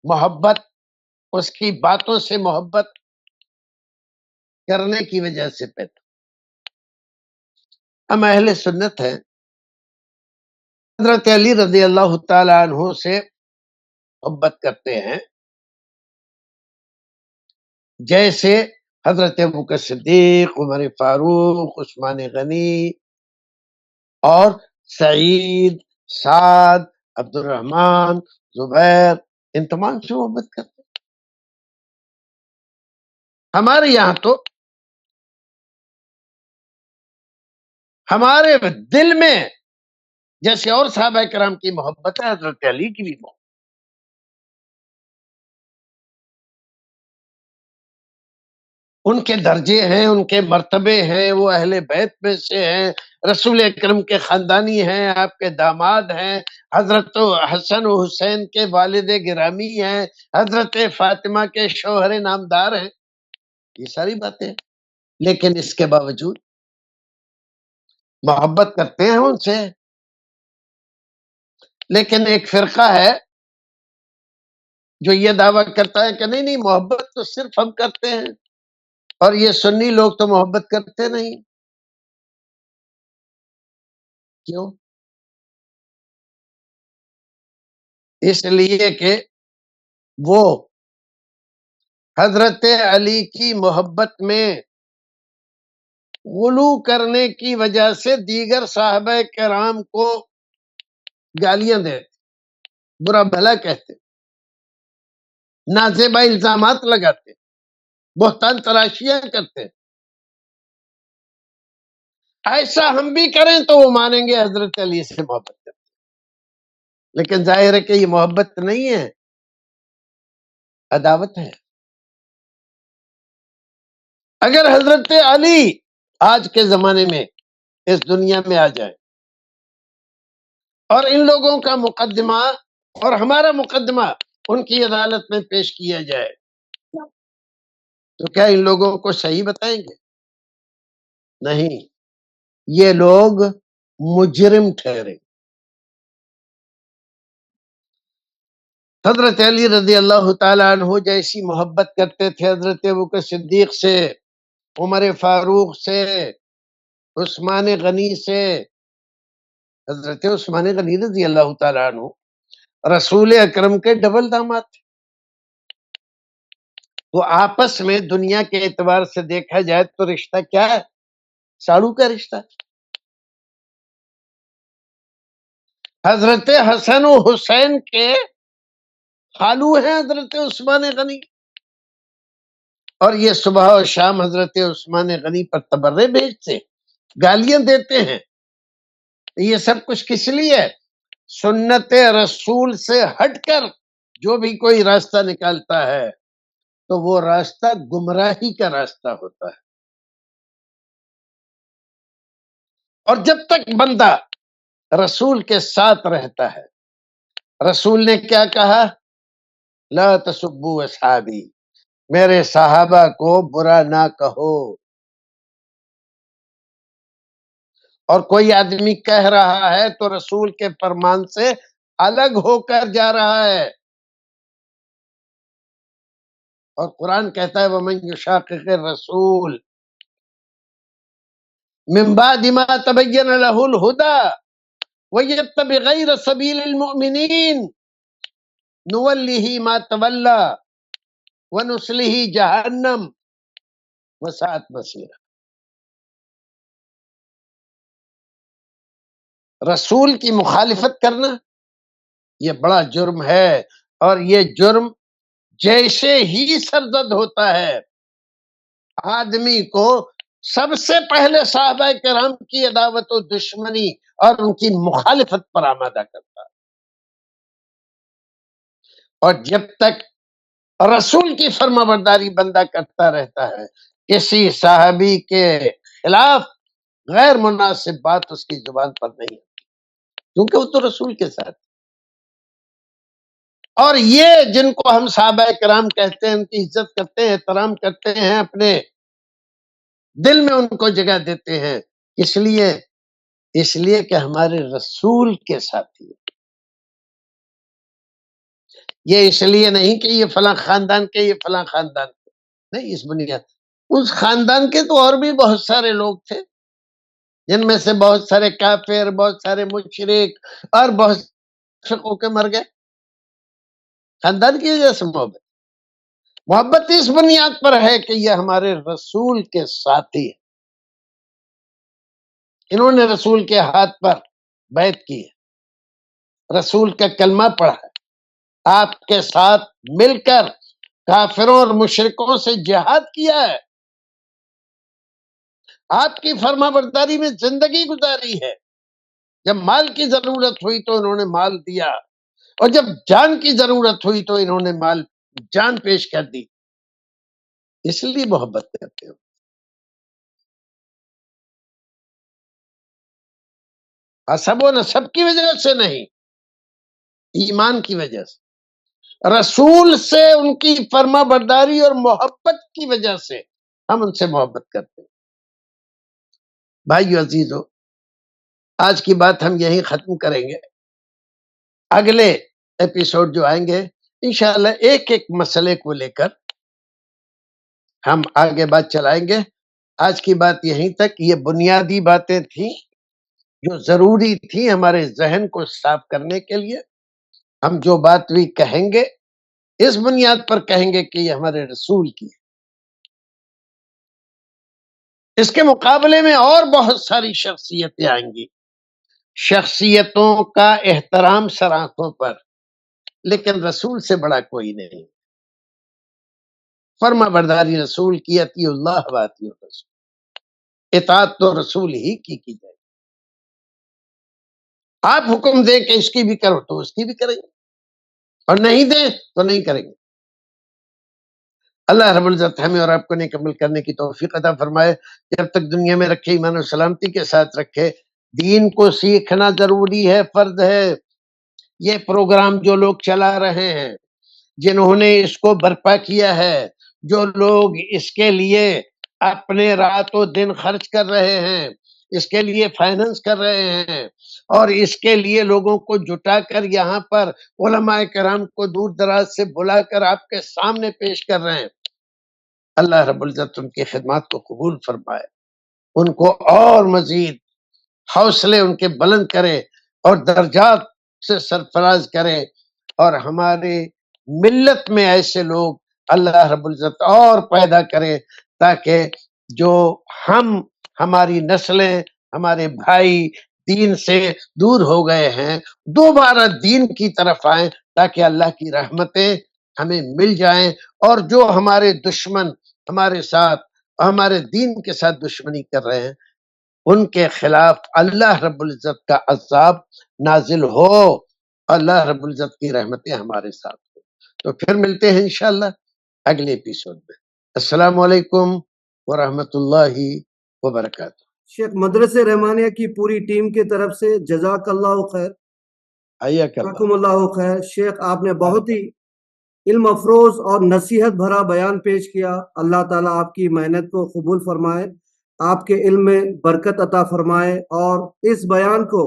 Speaker 1: محبت، اس کی باتوں سے محبت کرنے کی وجہ سے پیدا۔ ہم اہل سنت ہیں، حضرت علی رضی اللہ تعالی عنہ سے محبت کرتے ہیں جیسے حضرت ابوبکر صدیق، عمر فاروق، عثمان غنی اور سعید، سعد، عبد الرحمن، زبیر، ان تمام سے محبت کرتے ہیں۔ ہمارے یہاں تو ہمارے دل میں جیسے اور صحابہ کرام کی محبت ہے، حضرت علی کی بھی محبت۔ ان کے درجے ہیں، ان کے مرتبے ہیں، وہ اہل بیت میں سے ہیں، رسول اکرم کے خاندانی ہیں، آپ کے داماد ہیں، حضرت حسن و حسین کے والد گرامی ہیں، حضرت فاطمہ کے شوہر نامدار ہیں، یہ ساری باتیں ہیں۔ لیکن اس کے باوجود محبت کرتے ہیں ان سے۔ لیکن ایک فرقہ ہے جو یہ دعویٰ کرتا ہے کہ نہیں نہیں، محبت تو صرف ہم کرتے ہیں، اور یہ سنی لوگ تو محبت کرتے نہیں۔ کیوں؟ اس لیے کہ وہ حضرت علی کی محبت میں غلو کرنے کی وجہ سے دیگر صحابہ کرام کو گالیاں دیتے، برا بھلا کہتے، نازیبا الزامات لگاتے، بہتان تراشیاں کرتے۔ ایسا ہم بھی کریں تو وہ مانیں گے حضرت علی سے محبت کرتے، لیکن ظاہر ہے کہ یہ محبت نہیں ہے، عداوت ہے۔ اگر حضرت علی آج کے زمانے میں اس دنیا میں آ جائے اور ان لوگوں کا مقدمہ اور ہمارا مقدمہ ان کی عدالت میں پیش کیا جائے تو کیا ان لوگوں کو صحیح بتائیں گے؟ نہیں، یہ لوگ مجرم ٹھہرے۔ حضرت علی رضی اللہ تعالی عنہ جیسی محبت کرتے تھے حضرت ابوبکر صدیق سے، عمر فاروق سے، عثمان غنی سے۔ حضرت عثمان غنی رضی اللہ تعالی عنہ رسول اکرم کے ڈبل داماد تھے۔ تو آپس میں دنیا کے اعتبار سے دیکھا جائے تو رشتہ کیا ہے؟ ساڑو کا رشتہ۔ حضرت حسن و حسین کے خالو ہیں حضرت عثمان غنی، اور یہ صبح و شام حضرت عثمان غنی پر تبرے بھیجتے، گالیاں دیتے ہیں۔ یہ سب کچھ کس لیے؟ سنت رسول سے ہٹ کر جو بھی کوئی راستہ نکالتا ہے تو وہ راستہ گمراہی کا راستہ ہوتا ہے۔ اور جب تک بندہ رسول کے ساتھ رہتا ہے، رسول نے کیا کہا؟ لا تسبوا اصحابی، میرے صحابہ کو برا نہ کہو۔ اور کوئی آدمی کہہ رہا ہے تو رسول کے فرمان سے الگ ہو کر جا رہا ہے۔ اور قرآن کہتا ہے وَمَن يُشَاقِقِ الرَّسُولَ مِن بَعْدِ مَا تَبَيَّنَ لَهُ الْهُدَى وَيَتَّبِعْ غَيْرَ سَبِيلِ الْمُؤْمِنِينَ نُوَلِّهِ مَا تَوَلَّى وَنُصْلِهِ جَهَنَّمَ وَسَاءَتْ مَصِيرًا۔ رسول کی مخالفت کرنا یہ بڑا جرم ہے، اور یہ جرم جیسے ہی سرزد ہوتا ہے آدمی کو سب سے پہلے صحابہ کرام کی عداوت و دشمنی اور ان کی مخالفت پر آمادہ کرتا ہے، اور جب تک رسول کی فرما برداری بندہ کرتا رہتا ہے، کسی صحابی کے خلاف غیر مناسب بات اس کی زبان پر نہیں ہے، کیونکہ وہ تو رسول کے ساتھ۔ اور یہ جن کو ہم صحابہ کرام کہتے ہیں، ان کی عزت کرتے ہیں، احترام کرتے ہیں، اپنے دل میں ان کو جگہ دیتے ہیں، اس لیے کہ ہمارے رسول کے ساتھی ہیں۔ یہ اس لیے نہیں کہ یہ فلاں خاندان کے، یہ فلاں خاندان کے، نہیں، اس بنیاد اس خاندان کے تو اور بھی بہت سارے لوگ تھے، جن میں سے بہت سارے کافر، بہت سارے مشرک اور بہت فقوں کے مر گئے، خاندان کی وجہ سے محبت اس بنیاد پر ہے کہ یہ ہمارے رسول کے ساتھی ہیں، انہوں نے رسول کے ہاتھ پر بیعت کی ہے، رسول کا کلمہ پڑھا ہے، آپ کے ساتھ مل کر کافروں اور مشرکوں سے جہاد کیا ہے، آپ کی فرما برداری میں زندگی گزاری ہے، جب مال کی ضرورت ہوئی تو انہوں نے مال دیا، اور جب جان کی ضرورت ہوئی تو انہوں نے جان پیش کر دی، اس لیے محبت کرتے ہو۔ حسب و نسب کی وجہ سے نہیں، ایمان کی وجہ سے، رسول سے ان کی فرما برداری اور محبت کی وجہ سے ہم ان سے محبت کرتے ہیں۔ بھائیو عزیزو، آج کی بات ہم یہیں ختم کریں گے، اگلے ایپیسوڈ جو آئیں گے انشاءاللہ ایک ایک مسئلے کو لے کر ہم آگے بات چلائیں گے۔ آج کی بات یہیں تک، یہ بنیادی باتیں تھیں جو ضروری تھی ہمارے ذہن کو صاف کرنے کے لیے۔ ہم جو بات بھی کہیں گے اس بنیاد پر کہیں گے کہ یہ ہمارے رسول کی ہے۔ اس کے مقابلے میں اور بہت ساری شخصیتیں آئیں گی، شخصیتوں کا احترام سر آنکھوں پر، لیکن رسول سے بڑا کوئی نہیں۔ فرما برداری رسول کی، اطیع اللہ و اطیع الرسول، اطاعت تو رسول ہی کی جائے۔ آپ حکم دیں کہ اس کی بھی کرو تو اس کی بھی کریں گے، اور نہیں دیں تو نہیں کریں گے۔ اللہ رب العزت ہمیں اور آپ کو نیک عمل کرنے کی توفیق عطا فرمائے، جب تک دنیا میں رکھے ایمان و سلامتی کے ساتھ رکھے۔ دین کو سیکھنا ضروری ہے، فرض ہے۔ یہ پروگرام جو لوگ چلا رہے ہیں، جنہوں نے اس کو برپا کیا ہے، جو لوگ اس کے لیے اپنے رات و دن خرچ کر رہے ہیں، اس کے لیے فائننس کر رہے ہیں، اور اس کے لیے لوگوں کو جٹا کر یہاں پر علماء کرام کو دور دراز سے بلا کر آپ کے سامنے پیش کر رہے ہیں، اللہ رب العزت ان کی خدمات کو قبول فرمائے، ان کو اور مزید حوصلے ان کے بلند کرے اور درجات سے سرفراز کرے، اور ہمارے ملت میں ایسے لوگ اللہ رب العزت اور پیدا کرے، تاکہ جو ہماری نسلیں، ہمارے بھائی دین سے دور ہو گئے ہیں، دوبارہ دین کی طرف آئیں، تاکہ اللہ کی رحمتیں ہمیں مل جائیں، اور جو ہمارے دشمن ہمارے ساتھ، ہمارے دین کے ساتھ دشمنی کر رہے ہیں، ان کے خلاف اللہ رب العزت کا عذاب نازل ہو، اللہ رب العزت کی رحمتیں ہمارے ساتھ ہو۔ تو پھر ملتے ہیں انشاءاللہ اگلے ایپیسوڈ میں۔ السلام علیکم ورحمۃ اللہ وبرکاتہ۔
Speaker 2: شیخ، مدرسہ رحمانیہ کی پوری ٹیم کی طرف سے جزاک اللہ خیر،
Speaker 1: حیاک
Speaker 2: جزاکم اللہ خیر۔ شیخ، آپ نے بہت ہی علم افروز اور نصیحت بھرا بیان پیش کیا۔ اللہ تعالیٰ آپ کی محنت کو قبول فرمائے، آپ کے علم میں برکت عطا فرمائے، اور اس بیان کو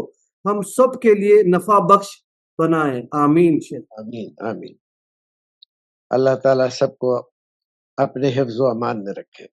Speaker 2: ہم سب کے لیے نفع بخش بنائے۔ آمین شیخ۔
Speaker 1: آمین آمین۔ اللہ تعالیٰ سب کو اپنے حفظ و امان میں رکھے۔